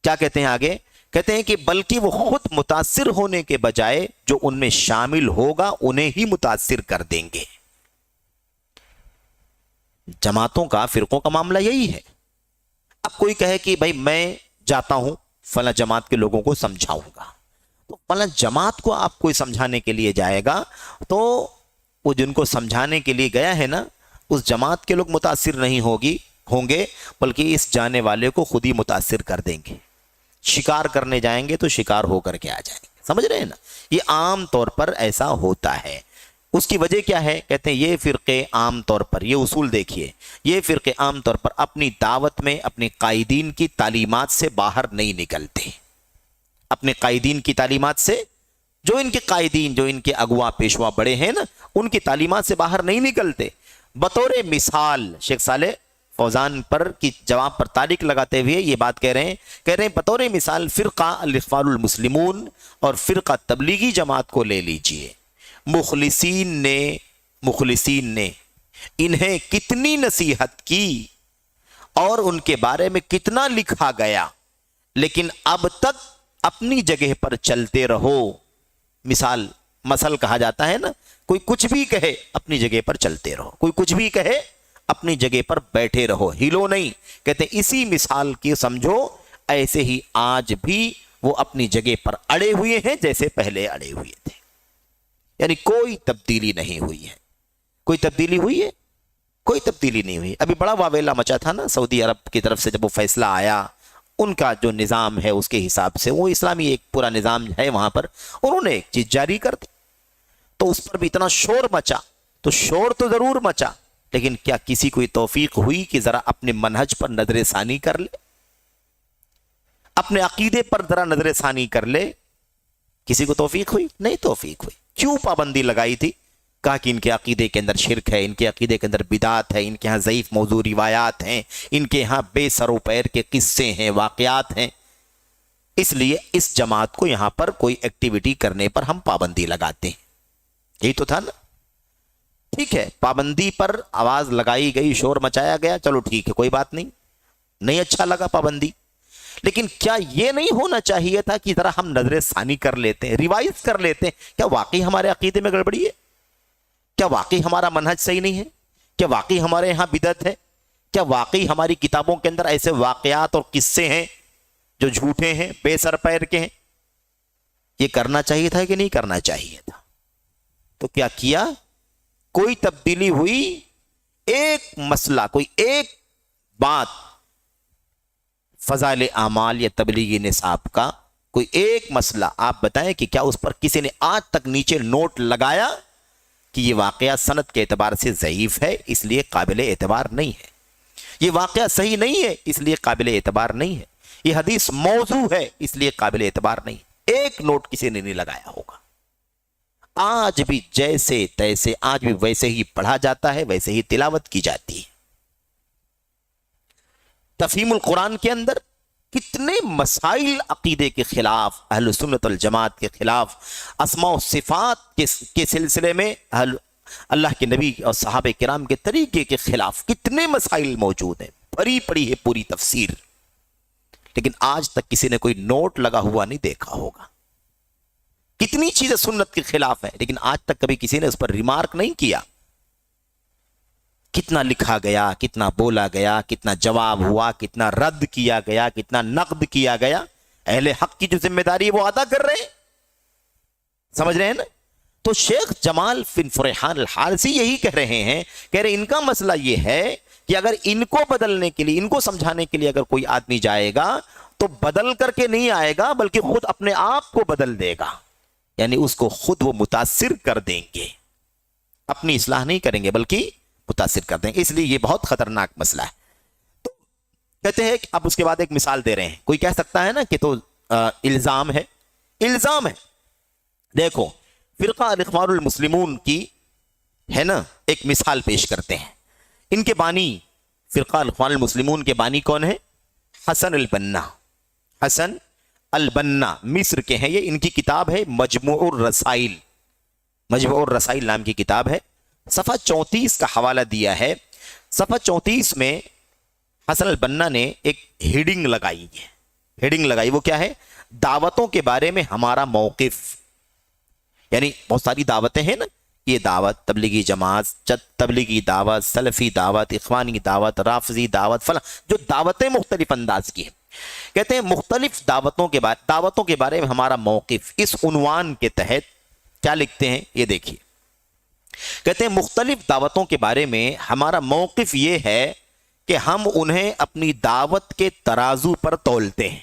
کیا کہتے ہیں آگے؟ کہتے ہیں کہ بلکہ وہ خود متاثر ہونے کے بجائے جو ان میں شامل ہوگا انہیں ہی متاثر کر دیں گے۔ جماعتوں کا، فرقوں کا معاملہ یہی ہے۔ اب کوئی کہے کہ بھائی میں جاتا ہوں فلاں جماعت کے لوگوں کو سمجھاؤں گا، تو فلاں جماعت کو آپ کوئی سمجھانے کے لیے جائے گا تو وہ جن کو سمجھانے کے لیے گیا ہے نا، اس جماعت کے لوگ متاثر نہیں ہوں گے، بلکہ اس جانے والے کو خود ہی متاثر کر دیں گے۔ شکار کرنے جائیں گے تو شکار ہو کر کے آ جائیں گے، سمجھ رہے ہیں نا؟ یہ عام طور پر ایسا ہوتا ہے۔ اس کی وجہ کیا ہے؟ کہتے ہیں یہ فرقے عام طور پر، یہ اصول دیکھیے، یہ فرقے عام طور پر اپنی دعوت میں اپنے قائدین کی تعلیمات سے باہر نہیں نکلتے۔ اپنے قائدین کی تعلیمات سے، جو ان کے قائدین، جو ان کے اغوا پیشوا بڑے ہیں نا، ان کی تعلیمات سے باہر نہیں نکلتے۔ بطور مثال شیخ صالح فوزان پر کی جواب پر تعلیق لگاتے ہوئے یہ بات کہہ رہے ہیں بطور مثال فرقہ الاخوان المسلمون اور فرقہ تبلیغی جماعت کو لے لیجئے۔ مخلصین نے انہیں کتنی نصیحت کی اور ان کے بارے میں کتنا لکھا گیا، لیکن اب تک اپنی جگہ پر چلتے رہو۔ مثل کہا جاتا ہے نا، کوئی کچھ بھی کہے اپنی جگہ پر چلتے رہو، کوئی کچھ بھی کہے اپنی جگہ پر بیٹھے رہو، ہلو نہیں۔ کہتے ہیں اسی مثال کی سمجھو، ایسے ہی آج بھی وہ اپنی جگہ پر اڑے ہوئے ہیں جیسے پہلے اڑے ہوئے تھے، یعنی کوئی تبدیلی نہیں ہوئی ہے۔ کوئی تبدیلی ہوئی ہے؟ کوئی تبدیلی نہیں ہوئی۔ ابھی بڑا واویلا مچا تھا نا سعودی عرب کی طرف سے، جب وہ فیصلہ آیا، ان کا جو نظام ہے اس کے حساب سے، وہ اسلامی ایک پورا نظام ہے وہاں پر، انہوں نے ایک چیز جاری کر دی، تو اس پر بھی اتنا شور مچا۔ تو شور تو ضرور مچا، لیکن کیا کسی کو توفیق ہوئی کہ ذرا اپنے منہج پر نظر ثانی کر لے، اپنے عقیدے پر ذرا نظر ثانی کر لے؟ کسی کو توفیق ہوئی؟ نہیں توفیق ہوئی۔ کیوں پابندی لگائی تھی؟ کہا کہ ان کے عقیدے کے اندر شرک ہے، ان کے عقیدے کے اندر بدعات ہے، ان کے ہاں ضعیف موضوع روایات ہیں، ان کے ہاں بے سر و پیر کے قصے ہیں، واقعات ہیں، اس لیے اس جماعت کو یہاں پر کوئی ایکٹیویٹی کرنے پر ہم پابندی لگاتے ہیں۔ یہی تو تھا نا؟ ٹھیک ہے، پابندی پر آواز لگائی گئی، شور مچایا گیا، چلو ٹھیک ہے، کوئی بات نہیں اچھا لگا پابندی، لیکن کیا یہ نہیں ہونا چاہیے تھا کہ ذرا ہم نظر ثانی کر لیتے ہیں، ریوائز کر لیتے ہیں؟ کیا واقعی ہمارے عقیدے میں گڑبڑی ہے؟ کیا واقعی ہمارا منہج صحیح نہیں ہے؟ کیا واقعی ہمارے یہاں بدعت ہے؟ کیا واقعی ہماری کتابوں کے اندر ایسے واقعات اور قصے ہیں جو جھوٹے ہیں، بے سر پیر کے ہیں؟ یہ کرنا چاہیے تھا کہ نہیں کرنا چاہیے تھا؟ تو کیا کیا؟ کوئی تبدیلی ہوئی؟ ایک مسئلہ، کوئی ایک بات فضائل اعمال یا تبلیغی نصاب کا کوئی ایک مسئلہ آپ بتائیں کہ کیا اس پر کسی نے آج تک نیچے نوٹ لگایا کہ یہ واقعہ سند کے اعتبار سے ضعیف ہے اس لیے قابل اعتبار نہیں ہے، یہ واقعہ صحیح نہیں ہے اس لیے قابل اعتبار نہیں ہے، یہ حدیث موضوع ہے اس لیے قابل اعتبار نہیں؟ ایک نوٹ کسی نے نہیں لگایا ہوگا۔ آج بھی جیسے تیسے، آج بھی ویسے ہی پڑھا جاتا ہے، ویسے ہی تلاوت کی جاتی ہے۔ تفہیم القرآن کے اندر کتنے مسائل عقیدے کے خلاف، اہل سنت والجماعت کے خلاف، اسماء و صفات کے سلسلے میں اللہ کے نبی اور صحابہ کرام کے طریقے کے خلاف کتنے مسائل موجود ہیں، بھری پڑی ہے پوری تفسیر، لیکن آج تک کسی نے کوئی نوٹ لگا ہوا نہیں دیکھا ہوگا۔ کتنی چیزیں سنت کے خلاف ہیں لیکن آج تک کبھی کسی نے اس پر ریمارک نہیں کیا۔ کتنا لکھا گیا، کتنا بولا گیا، کتنا جواب ہوا، کتنا رد کیا گیا، کتنا نقد کیا گیا، اہل حق کی جو ذمہ داری ہے وہ ادا کر رہے ہیں، سمجھ رہے ہیں نا؟ تو شیخ جمال بن فرحان الحارثی یہی کہہ رہے ہیں، کہہ رہے ان کا مسئلہ یہ ہے کہ اگر ان کو بدلنے کے لیے، ان کو سمجھانے کے لیے اگر کوئی آدمی جائے گا تو بدل کر کے نہیں آئے گا بلکہ خود اپنے آپ کو بدل دے گا، یعنی اس کو خود وہ متاثر کر دیں گے، اپنی اصلاح نہیں کریں گے بلکہ متاثر کر دیں گے، اس لیے یہ بہت خطرناک مسئلہ ہے۔ تو کہتے ہیں کہ اب اس کے بعد ایک مثال دے رہے ہیں، کوئی کہہ سکتا ہے نا کہ تو الزام ہے، الزام ہے۔ دیکھو فرقہ الاخوان المسلمون کی ہے نا ایک مثال پیش کرتے ہیں، ان کے بانی، فرقہ الاخوان المسلمون کے بانی کون ہے؟ حسن البنا، حسن البنا مصر کے ہیں یہ، ان کی کتاب ہے مجموع الرسائل، مجموع الرسائل نام کی کتاب ہے، صفحہ 34 کا حوالہ دیا ہے۔ صفحہ 34 میں حسن البنا نے ایک ہیڈنگ لگائی ہے، ہیڈنگ لگائی، وہ کیا ہے؟ دعوتوں کے بارے میں ہمارا موقف۔ یعنی بہت ساری دعوتیں ہیں نا، یہ دعوت، تبلیغی جماعت، تبلیغی دعوت، سلفی دعوت، اخوانی دعوت، رافضی دعوت، فلاں، جو دعوتیں مختلف انداز کی ہیں، کہتے ہیں مختلف دعوتوں کے بارے میں ہمارا موقف، اس عنوان کے تحت کیا لکھتے ہیں یہ دیکھیے، کہتے ہیں مختلف دعوتوں کے بارے میں ہمارا موقف یہ ہے کہ ہم انہیں اپنی دعوت کے ترازو پر تولتے ہیں۔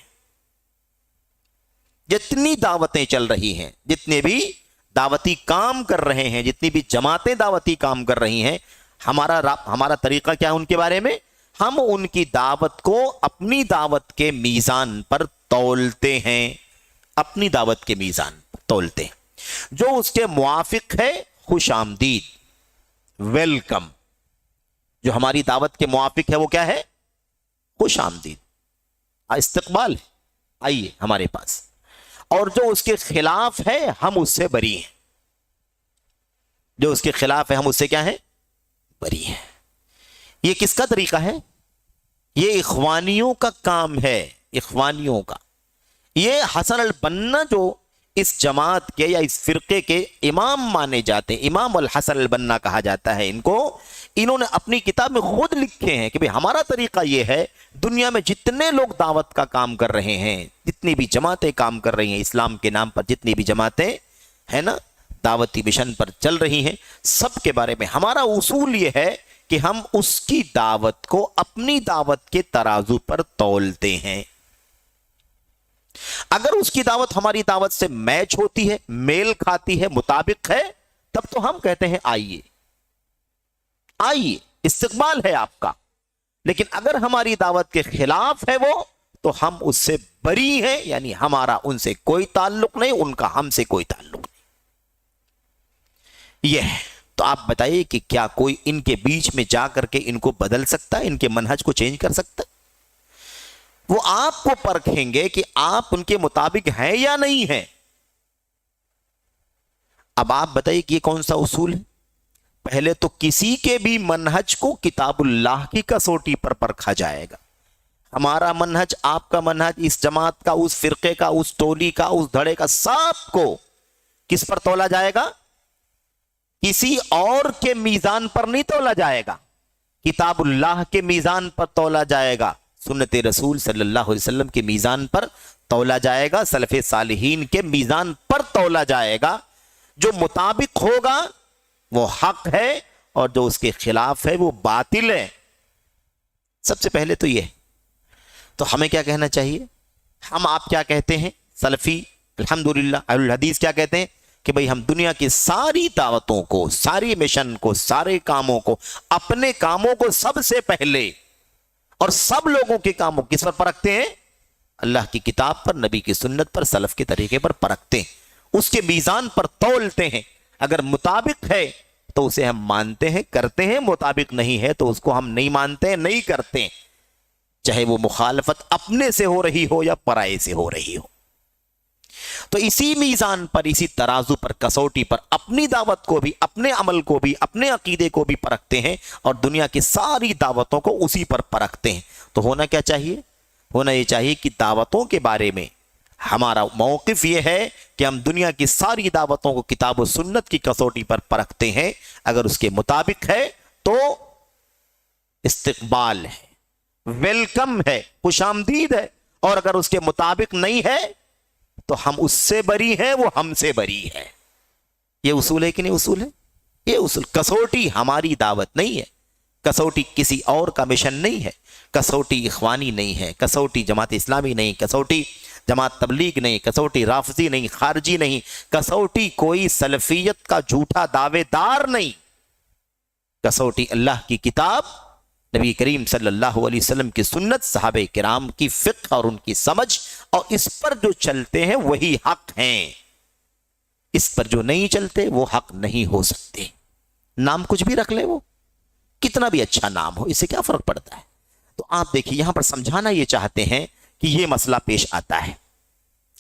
جتنی دعوتیں چل رہی ہیں، جتنے بھی دعوتی کام کر رہے ہیں، جتنی بھی جماعتیں دعوتی کام کر رہی ہیں، ہمارا طریقہ کیا ہے ان کے بارے میں؟ ہم ان کی دعوت کو اپنی دعوت کے میزان پر تولتے ہیں، اپنی دعوت کے میزان پر تولتے ہیں۔ جو اس کے موافق ہے خوش آمدید، ویلکم۔ جو ہماری دعوت کے موافق ہے وہ کیا ہے؟ خوش آمدید، استقبال ہے، آئیے ہمارے پاس۔ اور جو اس کے خلاف ہے ہم اس سے بری ہیں، جو اس کے خلاف ہے ہم اس سے کیا ہے؟ بری ہیں۔ یہ کس کا طریقہ ہے؟ یہ اخوانیوں کا کام ہے، اخوانیوں کا۔ یہ حسن البنا جو اس جماعت کے یا اس فرقے کے امام مانے جاتے ہیں، امام الحسن البنا کہا جاتا ہے ان کو، انہوں نے اپنی کتاب میں خود لکھے ہیں کہ ہمارا طریقہ یہ ہے، دنیا میں جتنے لوگ دعوت کا کام کر رہے ہیں، جتنی بھی جماعتیں کام کر رہی ہیں اسلام کے نام پر، جتنی بھی جماعتیں ہیں نا دعوتی مشن پر چل رہی ہیں، سب کے بارے میں ہمارا اصول یہ ہے کہ ہم اس کی دعوت کو اپنی دعوت کے ترازو پر تولتے ہیں۔ اگر اس کی دعوت ہماری دعوت سے میچ ہوتی ہے، میل کھاتی ہے، مطابق ہے، تب تو ہم کہتے ہیں آئیے آئیے، استقبال ہے آپ کا۔ لیکن اگر ہماری دعوت کے خلاف ہے وہ، تو ہم اس سے بری ہیں، یعنی ہمارا ان سے کوئی تعلق نہیں، ان کا ہم سے کوئی تعلق نہیں۔ یہ ہے۔ تو آپ بتائیے کہ کیا کوئی ان کے بیچ میں جا کر کے ان کو بدل سکتا ہے، ان کے منہج کو چینج کر سکتا ہے؟ وہ آپ کو پرکھیں گے کہ آپ ان کے مطابق ہیں یا نہیں ہیں۔ اب آپ بتائیے کہ یہ کون سا اصول ہے؟ پہلے تو کسی کے بھی منہج کو کتاب اللہ کی کسوٹی پر پرکھا جائے گا۔ ہمارا منہج، آپ کا منہج، اس جماعت کا، اس فرقے کا، اس ٹولی کا، اس دھڑے کا، سب کو کس پر تولا جائے گا؟ کسی اور کے میزان پر نہیں تولا جائے گا، کتاب اللہ کے میزان پر تولا جائے گا، سنت رسول صلی اللہ علیہ وسلم کے میزان پر تولا جائے گا، سلف صالحین کے میزان پر تولا جائے گا۔ جو مطابق ہوگا وہ حق ہے، اور جو اس کے خلاف ہے وہ باطل ہے۔ سب سے پہلے تو یہ ہے۔ تو ہمیں کیا کہنا چاہیے؟ ہم آپ کیا کہتے ہیں؟ سلفی الحمدللہ اہل الحدیث کیا کہتے ہیں کہ بھئی ہم دنیا کی ساری دعوتوں کو، ساری مشن کو، سارے کاموں کو، اپنے کاموں کو سب سے پہلے اور سب لوگوں کے کاموں کس پر پرکھتے ہیں؟ اللہ کی کتاب پر، نبی کی سنت پر، سلف کے طریقے پر پرکھتے ہیں، اس کے میزان پر تولتے ہیں۔ اگر مطابق ہے تو اسے ہم مانتے ہیں، کرتے ہیں، مطابق نہیں ہے تو اس کو ہم نہیں مانتے ہیں، نہیں کرتے ہیں، چاہے وہ مخالفت اپنے سے ہو رہی ہو یا پرائے سے ہو رہی ہو۔ تو اسی میزان پر، اسی ترازو پر، کسوٹی پر اپنی دعوت کو بھی، اپنے عمل کو بھی، اپنے عقیدے کو بھی پرکھتے ہیں، اور دنیا کی ساری دعوتوں کو اسی پر پرکھتے ہیں۔ تو ہونا کیا چاہیے؟ ہونا یہ چاہیے کہ دعوتوں کے بارے میں ہمارا موقف یہ ہے کہ ہم دنیا کی ساری دعوتوں کو کتاب و سنت کی کسوٹی پر پرکھتے ہیں۔ اگر اس کے مطابق ہے تو استقبال ہے، ویلکم ہے، خوش آمدید ہے، اور اگر اس کے مطابق نہیں ہے تو ہم اس سے بری ہیں، وہ ہم سے بری ہے۔ یہ اصول ہے کہ نہیں اصول ہے؟ یہ اصول، کسوٹی ہماری دعوت نہیں ہے، کسوٹی کسی اور کا مشن نہیں ہے، کسوٹی اخوانی نہیں ہے، کسوٹی جماعت اسلامی نہیں، کسوٹی جماعت تبلیغ نہیں، کسوٹی رافضی نہیں، خارجی نہیں، کسوٹی کوئی سلفیت کا جھوٹا دعوے دار نہیں، کسوٹی اللہ کی کتاب، نبی کریم صلی اللہ علیہ وسلم کی سنت، صحابہ کرام کی فقہ اور ان کی سمجھ، اور اس پر جو چلتے ہیں وہی حق ہیں، اس پر جو نہیں چلتے وہ حق نہیں ہو سکتے۔ نام کچھ بھی رکھ لے، وہ کتنا بھی اچھا نام ہو، اس سے کیا فرق پڑتا ہے؟ تو آپ دیکھیے یہاں پر سمجھانا یہ چاہتے ہیں کہ یہ مسئلہ پیش آتا ہے۔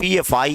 PFI,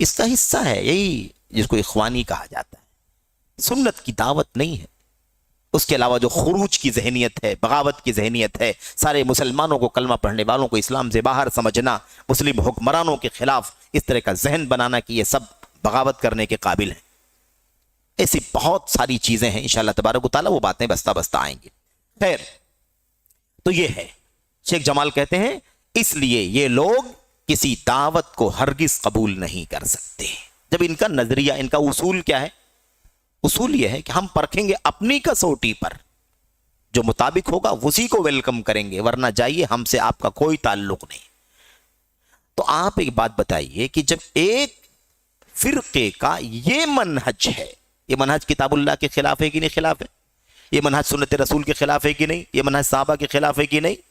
اس کا حصہ ہے یہی جس کو اخوانی کہا جاتا ہے. سنت کی دعوت نہیں ہے. اس کے علاوہ جو خروج کی ذہنیت ہے، بغاوت کی ذہنیت ہے، سارے مسلمانوں کو، کلمہ پڑھنے والوں کو اسلام سے باہر سمجھنا، مسلم حکمرانوں کے خلاف اس طرح کا ذہن بنانا کہ یہ سب بغاوت کرنے کے قابل ہیں، ایسی بہت ساری چیزیں ہیں. انشاءاللہ تبارک و تعالیٰ وہ باتیں بستہ بستہ آئیں گی. خیر، تو یہ ہے. شیخ جمال کہتے ہیں اس لیے یہ لوگ کسی دعوت کو ہرگز قبول نہیں کر سکتے. جب ان کا نظریہ، ان کا اصول کیا ہے؟ اصول یہ ہے کہ ہم پرکھیں گے اپنی کسوٹی پر، جو مطابق ہوگا اسی کو ویلکم کریں گے، ورنہ جائیے، ہم سے آپ کا کوئی تعلق نہیں. تو آپ ایک بات بتائیے کہ جب ایک فرقے کا یہ منہج ہے، یہ منہج کتاب اللہ کے خلاف ہے کہ نہیں خلاف ہے؟ یہ منہج سنت رسول کے خلاف ہے کہ نہیں؟ یہ منہج صحابہ کے خلاف ہے کہ نہیں؟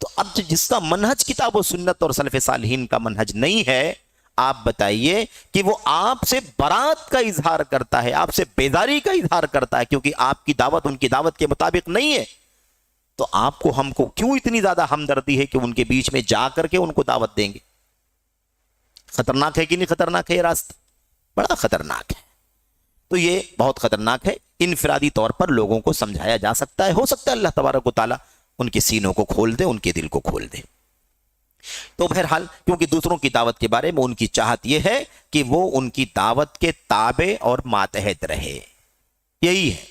تو اب جس کا منہج کتاب و سنت اور سلف صالحین کا منہج نہیں ہے، آپ بتائیے کہ وہ آپ سے برات کا اظہار کرتا ہے، آپ سے بیزاری کا اظہار کرتا ہے، کیونکہ آپ کی دعوت ان کی دعوت کے مطابق نہیں ہے. تو آپ کو، ہم کو کیوں اتنی زیادہ ہمدردی ہے کہ ان کے بیچ میں جا کر کے ان کو دعوت دیں گے؟ خطرناک ہے کہ نہیں خطرناک ہے؟ یہ راستہ بڑا خطرناک ہے. تو یہ بہت خطرناک ہے. انفرادی طور پر لوگوں کو سمجھایا جا سکتا ہے، ہو سکتا ہے اللہ تبارک و تعالیٰ ان کے سینوں کو کھول دے، ان کے دل کو کھول دے. تو بہرحال، کیونکہ دوسروں کی دعوت کے بارے میں ان کی چاہت یہ ہے کہ وہ ان کی دعوت کے تابع اور ماتحت رہے. یہی ہے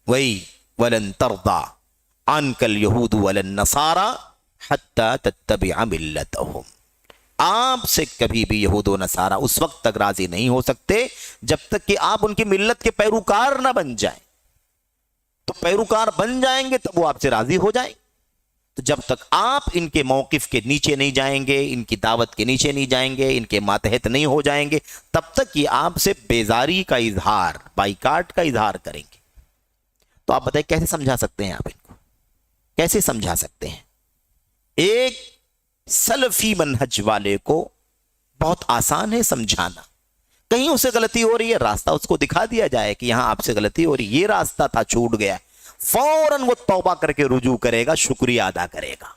وہی وَلَن تَرْضَىٰ عَنْكَ الْيَهُودُ وَلَا النَّصَارَىٰ حَتَّىٰ تَتَّبِعَ مِلَّتَهُمْ. آپ سے کبھی بھی یہود و نصارہ اس وقت تک راضی نہیں ہو سکتے جب تک کہ آپ ان کی ملت کے پیروکار نہ بن جائیں. تو پیروکار بن جائیں گے تب وہ آپ سے راضی ہو جائیں. تو جب تک آپ ان کے موقف کے نیچے نہیں جائیں گے، ان کی دعوت کے نیچے نہیں جائیں گے، ان کے ماتحت نہیں ہو جائیں گے، تب تک یہ آپ سے بیزاری کا اظہار، بائیکاٹ کا اظہار کریں گے. تو آپ بتائیں کیسے سمجھا سکتے ہیں؟ آپ ان کو کیسے سمجھا سکتے ہیں؟ ایک سلفی منہج والے کو بہت آسان ہے سمجھانا. کہیں اسے غلطی ہو رہی ہے، راستہ اس کو دکھا دیا جائے کہ یہاں آپ سے غلطی ہو رہی، یہ راستہ تھا، چھوٹ گیا، فوراً وہ توبہ کر کے رجوع کرے گا، شکریہ ادا کرے گا.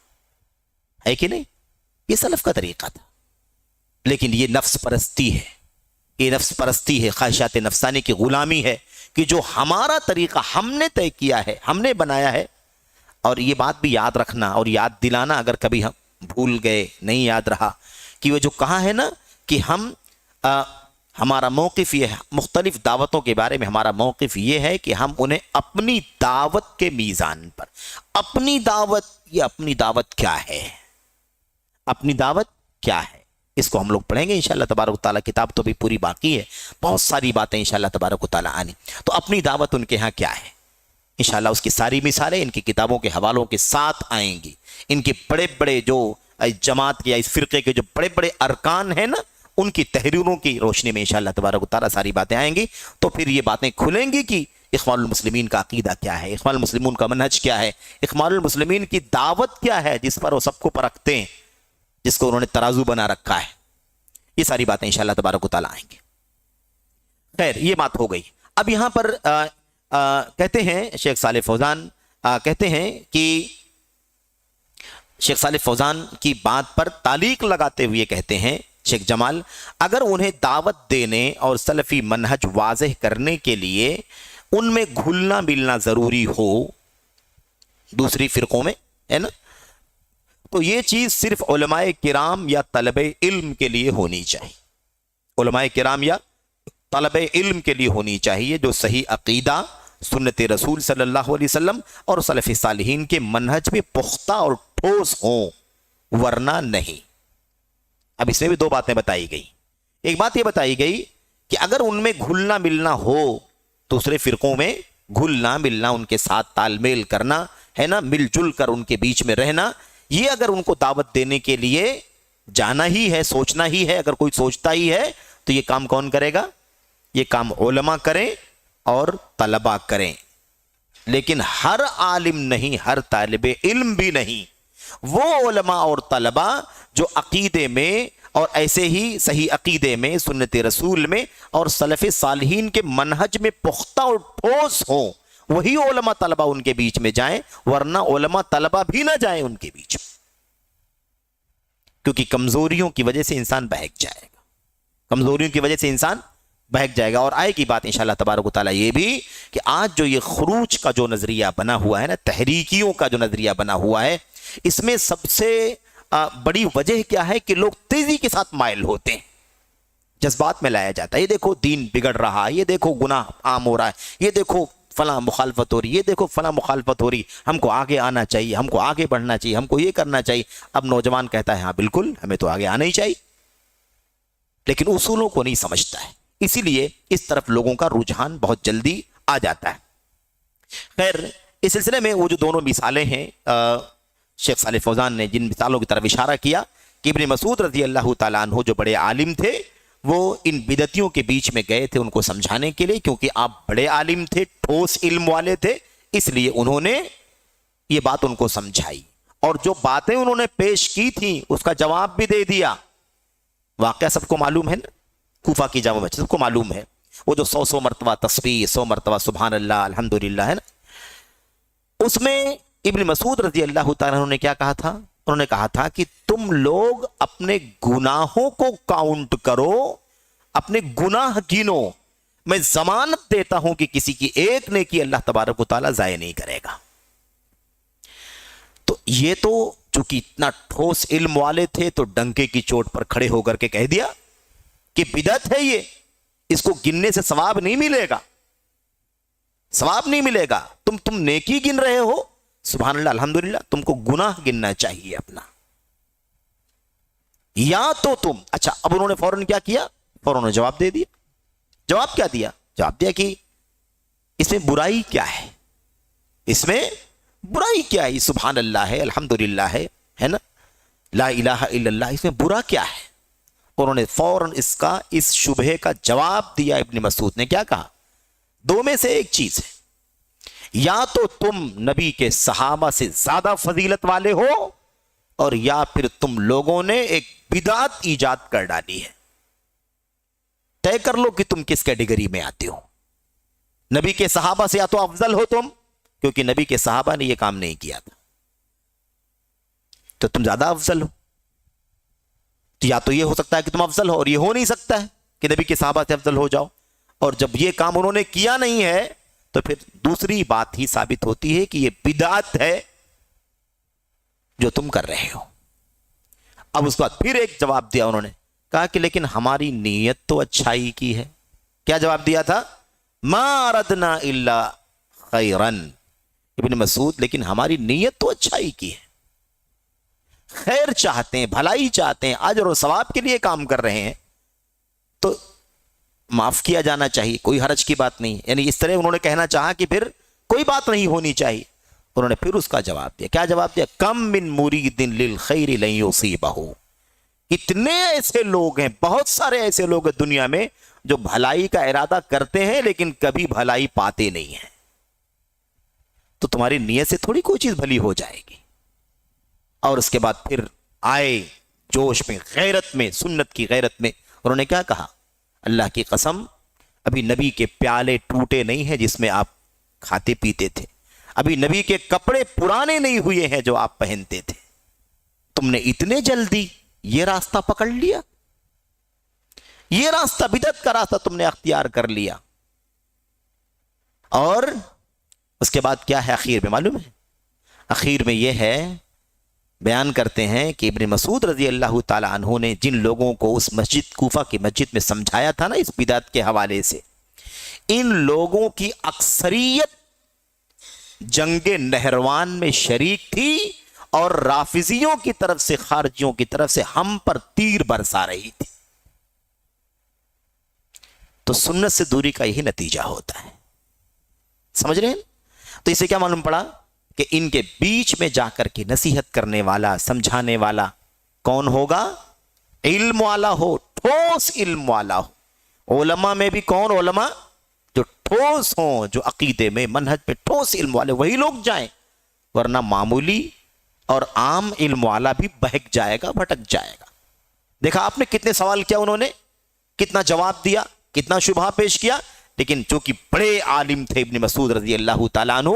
ہے کہ نہیں؟ یہ سلف کا طریقہ تھا. لیکن یہ نفس پرستی ہے، یہ نفس پرستی ہے، خواہشات نفسانی کی غلامی ہے کہ جو ہمارا طریقہ ہم نے طے کیا ہے، ہم نے بنایا ہے. اور یہ بات بھی یاد رکھنا اور یاد دلانا، اگر کبھی ہم بھول گئے، نہیں یاد رہا، کہ وہ جو کہا ہے نا کہ ہمارا موقف یہ ہے، مختلف دعوتوں کے بارے میں ہمارا موقف یہ ہے کہ ہم انہیں اپنی دعوت کے میزان پر، اپنی دعوت، یہ اپنی دعوت کیا ہے، اپنی دعوت کیا ہے، اس کو ہم لوگ پڑھیں گے انشاءاللہ تبارک و تعالیٰ. کتاب تو بھی پوری باقی ہے، بہت ساری باتیں انشاءاللہ تبارک و تعالیٰ آنی. تو اپنی دعوت ان کے ہاں کیا ہے، انشاءاللہ اس کی ساری مثالیں ان کی کتابوں کے حوالوں کے ساتھ آئیں گی. ان کے بڑے بڑے جو جماعت کے یا اس فرقے کے جو بڑے بڑے ارکان ہیں نا، ان کی تحریروں کی روشنی میں انشاءاللہ تبارک و تعالیٰ ساری باتیں آئیں گی. تو پھر یہ باتیں کھلیں گی کہ اخوان المسلمین کا عقیدہ کیا ہے، اخوان المسلمون کا منہج کیا ہے، اخوان المسلمین کی دعوت کیا ہے جس پر وہ سب کو پرکھتے ہیں، جس کو انہوں نے ترازو بنا رکھا ہے. یہ ساری باتیں انشاءاللہ تبارک و تعالیٰ آئیں گی. خیر، یہ بات ہو گئی. اب یہاں پر کہتے ہیں شیخ صالح فوزان کہتے ہیں کہ شیخ صالح فوزان کی بات پر تعلیق لگاتے ہوئے کہتے ہیں شیخ جمال، اگر انہیں دعوت دینے اور سلفی منہج واضح کرنے کے لیے ان میں گھلنا ملنا ضروری ہو دوسری فرقوں میں، ہے نا، تو یہ چیز صرف علماء کرام یا طلب علم کے لیے ہونی چاہیے. علماء کرام یا طلب علم کے لیے ہونی چاہیے جو صحیح عقیدہ، سنت رسول صلی اللہ علیہ وسلم اور سلف صالحین کے منہج میں پختہ اور ٹھوس ہوں، ورنہ نہیں. اب اس میں بھی دو باتیں بتائی گئی. ایک بات یہ بتائی گئی کہ اگر ان میں گھلنا ملنا ہو، دوسرے فرقوں میں گھلنا ملنا، ان کے ساتھ تال میل کرنا، ہے نا، مل جل کر ان کے بیچ میں رہنا، یہ اگر ان کو دعوت دینے کے لیے جانا ہی ہے، سوچنا ہی ہے، اگر کوئی سوچتا ہی ہے، تو یہ کام کون کرے گا؟ یہ کام علماء کریں اور طلباء کریں. لیکن ہر عالم نہیں، ہر طالب علم بھی نہیں. وہ علماء اور طلباء جو عقیدے میں اور ایسے ہی صحیح عقیدے میں، سنت رسول میں اور سلف صالحین کے منہج میں پختہ اور ٹھوس ہوں، وہی علماء طلباء ان کے بیچ میں جائیں، ورنہ علماء طلباء بھی نہ جائیں ان کے بیچ میں، کیونکہ کمزوریوں کی وجہ سے انسان بہک جائے گا. کمزوریوں کی وجہ سے انسان بہک جائے گا. اور آئے کی بات انشاءاللہ تبارک و تعالیٰ یہ بھی کہ آج جو یہ خروج کا جو نظریہ بنا ہوا ہے نا، تحریکیوں کا جو نظریہ بنا ہوا ہے، اس میں سب سے بڑی وجہ کیا ہے کہ لوگ تیزی کے ساتھ مائل ہوتے ہیں، جذبات میں لایا جاتا ہے. یہ دیکھو دین بگڑ رہا ہے، یہ دیکھو گناہ عام ہو رہا ہے، یہ دیکھو فلاں مخالفت ہو رہی، یہ دیکھو فلاں مخالفت ہو رہی، ہم کو آگے آنا چاہیے، ہم کو آگے بڑھنا چاہیے، ہم کو یہ کرنا چاہیے. اب نوجوان کہتا ہے ہاں بالکل ہمیں تو آگے آنا ہی چاہیے، لیکن اصولوں کو نہیں سمجھتا ہے، اسی لیے اس طرف لوگوں کا رجحان بہت جلدی آ جاتا ہے. خیر، اس سلسلے میں وہ جو دونوں مثالیں ہیں شیخ صالح فوزان نے جن مثالوں کی طرف اشارہ کیا کہ ابن مسعود رضی اللہ تعالیٰ عنہ جو بڑے عالم تھے، وہ ان بدعتیوں کے بیچ میں گئے تھے ان کو سمجھانے کے لیے، کیونکہ آپ بڑے عالم تھے، ٹھوس علم والے تھے، اس لیے انہوں نے یہ بات ان کو سمجھائی، اور جو باتیں انہوں نے پیش کی تھیں اس کا جواب بھی دے دیا. واقعہ سب کو معلوم ہے نا، کوفہ کی جامع مسجد سب کو معلوم ہے، وہ جو 100 مرتبہ تسبیح، 100 مرتبہ سبحان اللہ الحمدللہ ہے نا، اس میں ابن مسعود رضی اللہ تعالیٰ عنہ نے کیا کہا تھا؟ انہوں نے کہا تھا کہ تم لوگ اپنے گناہوں کو کاؤنٹ کرو، اپنے گناہ گنو، میں ضمانت دیتا ہوں کہ کسی کی ایک نیکی اللہ تبارک و تعالیٰ ضائع نہیں کرے گا. تو یہ تو چونکہ اتنا ٹھوس علم والے تھے تو ڈنکے کی چوٹ پر کھڑے ہو کر کے کہہ دیا کہ بدعت ہے یہ، اس کو گننے سے ثواب نہیں ملے گا، ثواب نہیں ملے گا. تم نیکی گن رہے ہو، سبحان اللہ الحمدللہ، تم کو گناہ گننا چاہیے اپنا. یا تو تم اچھا، اب انہوں نے فوراً کیا کیا؟ فوراً جواب دے دیا. جواب کیا دیا؟ جواب دیا کہ اس میں برائی کیا ہے، اس میں برائی کیا ہے؟ سبحان اللہ ہے، الحمدللہ ہے نا، لا الہ الا اللہ، اس میں برا کیا ہے؟ انہوں نے فوراً اس شبہے کا جواب دیا. ابن مسعود نے کیا کہا؟ دو میں سے ایک چیز ہے، یا تو تم نبی کے صحابہ سے زیادہ فضیلت والے ہو، اور یا پھر تم لوگوں نے ایک بدعت ایجاد کر ڈالی ہے. طے کر لو کہ تم کس کیٹیگری میں آتے ہو. نبی کے صحابہ سے یا تو افضل ہو تم، کیونکہ نبی کے صحابہ نے یہ کام نہیں کیا تھا، تو تم زیادہ افضل ہو. تو یا تو یہ ہو سکتا ہے کہ تم افضل ہو، اور یہ ہو نہیں سکتا ہے کہ نبی کے صحابہ سے افضل ہو جاؤ. اور جب یہ کام انہوں نے کیا نہیں ہے تو پھر دوسری بات ہی ثابت ہوتی ہے کہ یہ بدعت ہے جو تم کر رہے ہو. اب اس کے بعد پھر ایک جواب دیا انہوں نے، کہا کہ لیکن ہماری نیت تو اچھائی کی ہے. کیا جواب دیا تھا؟ ما اردنا الا خیرن. ابن مسعود، لیکن ہماری نیت تو اچھائی کی ہے، خیر چاہتے ہیں، بھلائی چاہتے ہیں، اجر و ثواب کے لیے کام کر رہے ہیں، تو معاف کیا جانا چاہیے، کوئی حرج کی بات نہیں. یعنی اس طرح انہوں نے کہنا چاہا کہ پھر کوئی بات نہیں ہونی چاہیے. انہوں نے پھر اس کا جواب دیا. کیا جواب دیا؟ کم من مرید للخیر لن یصیبہ. اتنے ایسے لوگ ہیں، بہت سارے ایسے لوگ ہیں دنیا میں جو بھلائی کا ارادہ کرتے ہیں لیکن کبھی بھلائی پاتے نہیں ہیں. تو تمہاری نیت سے تھوڑی کوئی چیز بھلی ہو جائے گی. اور اس کے بعد پھر آئے جوش میں، غیرت میں، سنت کی غیرت میں. انہوں نے کیا کہا؟ اللہ کی قسم، ابھی نبی کے پیالے ٹوٹے نہیں ہیں جس میں آپ کھاتے پیتے تھے، ابھی نبی کے کپڑے پرانے نہیں ہوئے ہیں جو آپ پہنتے تھے، تم نے اتنے جلدی یہ راستہ پکڑ لیا، یہ راستہ بدعت کا راستہ تم نے اختیار کر لیا. اور اس کے بعد کیا ہے اخیر میں معلوم ہے؟ اخیر میں یہ ہے، بیان کرتے ہیں کہ ابن مسعود رضی اللہ تعالی عنہ نے جن لوگوں کو اس مسجد، کوفہ کی مسجد میں سمجھایا تھا نا اس بدعت کے حوالے سے، ان لوگوں کی اکثریت جنگ نہروان میں شریک تھی اور رافضیوں کی طرف سے، خارجیوں کی طرف سے ہم پر تیر برسا رہی تھی. تو سنت سے دوری کا یہی نتیجہ ہوتا ہے، سمجھ رہے ہیں؟ تو اسے کیا معلوم پڑا کہ ان کے بیچ میں جا کر کے نصیحت کرنے والا، سمجھانے والا کون ہوگا؟ علم والا ہو، ٹھوس علم والا ہو. علماء میں بھی کون؟ علماء جو ٹھوس ہوں، جو عقیدے میں، منہج پہ ٹھوس علم والے، وہی لوگ جائیں. ورنہ معمولی اور عام علم والا بھی بہک جائے گا، بھٹک جائے گا. دیکھا آپ نے کتنے سوال کیا، انہوں نے کتنا جواب دیا، کتنا شبہہ پیش کیا، لیکن چونکہ بڑے عالم تھے ابن مسعود رضی اللہ تعالیٰ عنہ،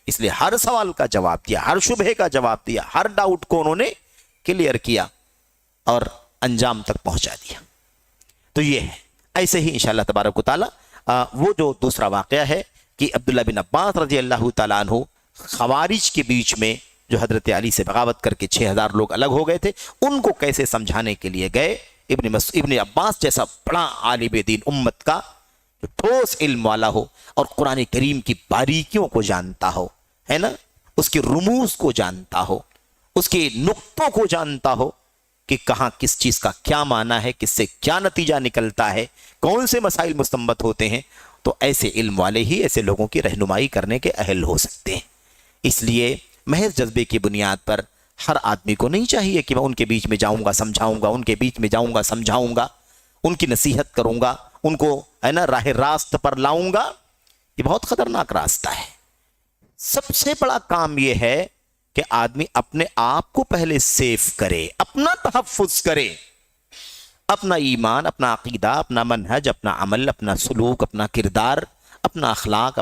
اس لیے ہر سوال کا جواب دیا، ہر شبہے کا جواب دیا، ہر ڈاؤٹ کو انہوں نے کلیئر کیا اور انجام تک پہنچا دیا. تو یہ ہے. ایسے ہی انشاءاللہ تبارک و تعالی وہ جو دوسرا واقعہ ہے کہ عبداللہ بن عباس رضی اللہ تعالیٰ عنہ خوارج کے بیچ میں جو حضرت علی سے بغاوت کر کے 6000 لوگ الگ ہو گئے تھے، ان کو کیسے سمجھانے کے لیے گئے. ابن عباس جیسا بڑا عالم دین امت کا، جو ٹھوس علم والا ہو اور قرآن کریم کی باریکیوں کو جانتا ہو، ہے نا، اس کے رموز کو جانتا ہو، اس کے نقطوں کو جانتا ہو کہ کہاں کس چیز کا کیا معنی ہے، کس سے کیا نتیجہ نکلتا ہے، کون سے مسائل مستنبط ہوتے ہیں، تو ایسے علم والے ہی ایسے لوگوں کی رہنمائی کرنے کے اہل ہو سکتے ہیں. اس لیے محض جذبے کی بنیاد پر ہر آدمی کو نہیں چاہیے کہ میں ان کے بیچ میں جاؤں گا سمجھاؤں گا، ان کے بیچ میں جاؤں گا سمجھاؤں گا، ان کی نصیحت کروں گا، ان کو ہے نا راہ راست پر لاؤں گا. یہ بہت خطرناک راستہ ہے. سب سے بڑا کام یہ ہے کہ آدمی اپنے آپ کو پہلے سیف کرے، اپنا تحفظ کرے، اپنا ایمان، اپنا عقیدہ، اپنا منہج، اپنا عمل، اپنا سلوک، اپنا کردار، اپنا اخلاق،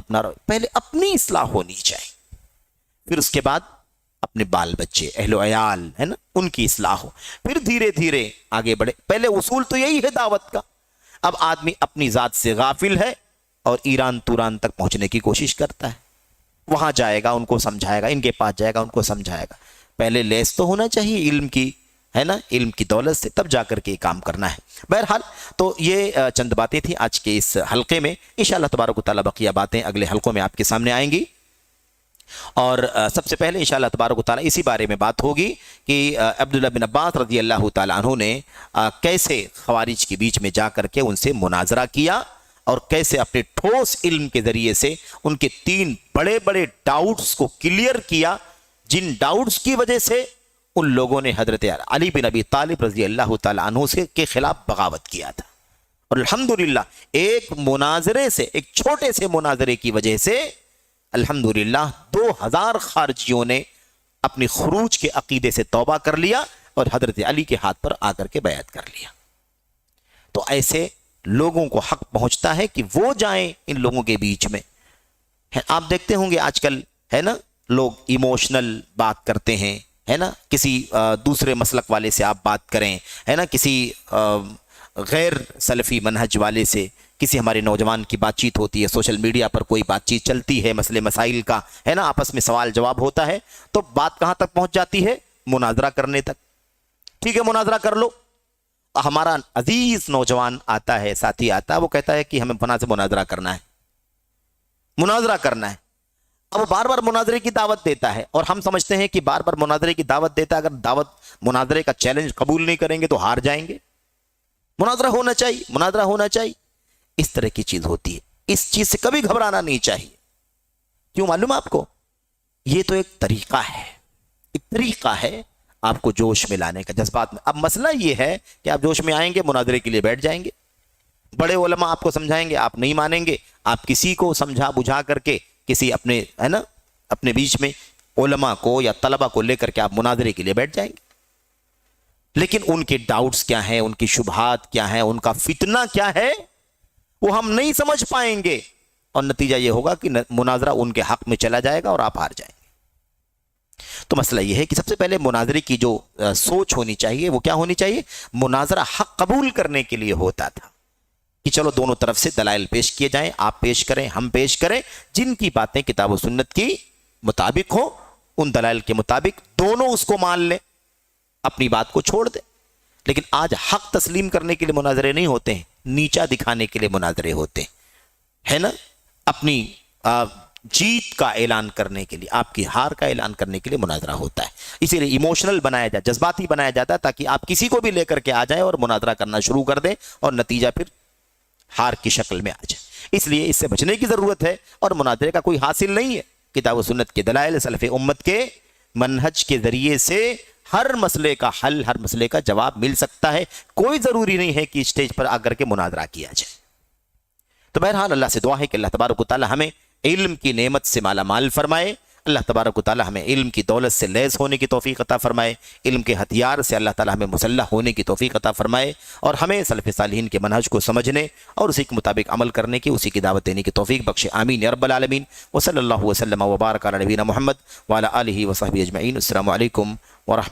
پہلے اپنی اصلاح ہونی چاہیے. پھر اس کے بعد اپنے بال بچے، اہل و عیال، ہے نا، ان کی اصلاح ہو. پھر دھیرے دھیرے آگے بڑھے. پہلے اصول تو یہی ہے دعوت کا. اب آدمی اپنی ذات سے غافل ہے اور ایران توران تک پہنچنے کی کوشش کرتا ہے. وہاں جائے گا، ان کو سمجھائے گا، ان کے پاس جائے گا، ان کو سمجھائے گا. پہلے لیس تو ہونا چاہیے علم کی، ہے نا، علم کی دولت سے، تب جا کر کے کام کرنا ہے. بہرحال تو یہ چند باتیں تھیں آج کے اس حلقے میں. انشاءاللہ تبارک و تعالی بقیہ باتیں اگلے حلقوں میں آپ کے سامنے آئیں گی. اور سب سے پہلے انشاءاللہ تبارک و تعالی اسی بارے میں بات ہوگی کہ عبداللہ بن عباس رضی اللہ تعالی عنہ نے کیسے خوارج کے بیچ میں جا کر کے ان سے مناظرہ کیا اور کیسے اپنے ٹھوس علم کے ذریعے سے ان کے 3 بڑے بڑے ڈاؤٹس کو کلیئر کیا، جن ڈاؤٹس کی وجہ سے ان لوگوں نے حضرت علی بن ابی طالب رضی اللہ تعالی عنہ کے خلاف بغاوت کیا تھا. اور الحمدللہ ایک مناظرے سے، ایک چھوٹے سے مناظرے کی وجہ سے الحمدللہ 2000 خارجیوں نے اپنی خروج کے عقیدے سے توبہ کر لیا اور حضرت علی کے ہاتھ پر آ کر کے بیعت کر لیا. تو ایسے لوگوں کو حق پہنچتا ہے کہ وہ جائیں ان لوگوں کے بیچ میں. آپ دیکھتے ہوں گے آج کل، ہے نا، لوگ ایموشنل بات کرتے ہیں، ہے نا، کسی دوسرے مسلک والے سے آپ بات کریں، ہے نا، کسی غیر سلفی منہج والے سے کسی ہمارے نوجوان کی بات چیت ہوتی ہے، سوشل میڈیا پر کوئی بات چیت چلتی ہے مسئلے مسائل کا، ہے نا، آپس میں سوال جواب ہوتا ہے، تو بات کہاں تک پہنچ جاتی ہے؟ مناظرہ کرنے تک. ٹھیک ہے، مناظرہ کر لو. ہمارا عزیز نوجوان آتا ہے، ساتھی آتا ہے، وہ کہتا ہے کہ ہمیں فلاں سے مناظرہ کرنا ہے، مناظرہ کرنا ہے. اب وہ بار بار مناظرے کی دعوت دیتا ہے اور ہم سمجھتے ہیں کہ بار بار مناظرے کی دعوت دیتا ہے، اگر دعوت مناظرے کا چیلنج قبول نہیں کریں گے تو ہار جائیں گے. مناظرہ ہونا چاہیے، مناظرہ ہونا چاہیے. اس طرح کی چیز ہوتی ہے. اس چیز سے کبھی گھبرانا نہیں چاہیے. کیوں معلوم آپ کو؟ یہ تو ایک طریقہ ہے، ایک طریقہ ہے آپ کو جوش میں لانے کا، جذبات میں. اب مسئلہ یہ ہے کہ آپ جوش میں آئیں گے، مناظرے کے لیے بیٹھ جائیں گے، بڑے علماء آپ کو سمجھائیں گے، آپ نہیں مانیں گے. آپ کسی کو سمجھا بجھا کر کے کسی اپنے، ہے نا، اپنے بیچ میں علماء کو یا طلبہ کو لے کر کے آپ مناظرے کے لیے بیٹھ جائیں گے. لیکن ان کے ڈاؤٹس کیا ہیں، ان کی شبہات کیا ہیں، ان کا فتنہ کیا ہے، وہ ہم نہیں سمجھ پائیں گے اور نتیجہ یہ ہوگا کہ مناظرہ ان کے حق میں چلا جائے گا اور آپ ہار جائیں گے. تو مسئلہ یہ ہے کہ سب سے پہلے مناظرے کی جو سوچ ہونی چاہیے وہ کیا ہونی چاہیے؟ مناظرہ حق قبول کرنے کے لیے ہوتا تھا کہ چلو دونوں طرف سے دلائل پیش کیے جائیں، آپ پیش کریں، ہم پیش کریں، جن کی باتیں کتاب و سنت کی مطابق ہوں ان دلائل کے مطابق دونوں اس کو مان لیں، اپنی بات کو چھوڑ دیں. لیکن آج حق تسلیم کرنے کے لیے مناظرے نہیں ہوتے ہیں، نیچا دکھانے کے لیے مناظرے ہوتے ہیں، ہے نا، اپنی جیت کا اعلان کرنے کے لیے، آپ کی ہار کا اعلان کرنے کے لیے مناظرہ ہوتا ہے. اسی لیے ایموشنل بنایا جائے، جذباتی بنایا جاتا ہے تاکہ آپ کسی کو بھی لے کر کے آ جائیں اور مناظرہ کرنا شروع کر دیں اور نتیجہ پھر ہار کی شکل میں آ جائے. اس لیے اس سے بچنے کی ضرورت ہے اور مناظرے کا کوئی حاصل نہیں ہے. کتاب و سنت کے دلائل، سلف امت کے منہج کے ذریعے سے ہر مسئلے کا حل، ہر مسئلے کا جواب مل سکتا ہے. کوئی ضروری نہیں ہے کہ اسٹیج پر آ کر کے مناظرہ کیا جائے. تو بہرحال اللہ سے دعا ہے کہ اللہ تبارک و تعالی ہمیں علم کی نعمت سے مالا مال فرمائے. اللہ تبارک و تعالی ہمیں علم کی دولت سے لیس ہونے کی توفیق عطا فرمائے. علم کے ہتھیار سے اللہ تعالی ہمیں مسلح ہونے کی توفیق عطا فرمائے اور ہمیں سلف صالحین کے منہج کو سمجھنے اور اسی کے مطابق عمل کرنے کی، اسی کی دعوت دینے کی توفیق بخشے. آمین یا رب العالمین. وصلی اللہ وسلم وبارک علی نبینا محمد وعلی آلہ وصحبہ اجمعین. السلام علیکم ورحمۃ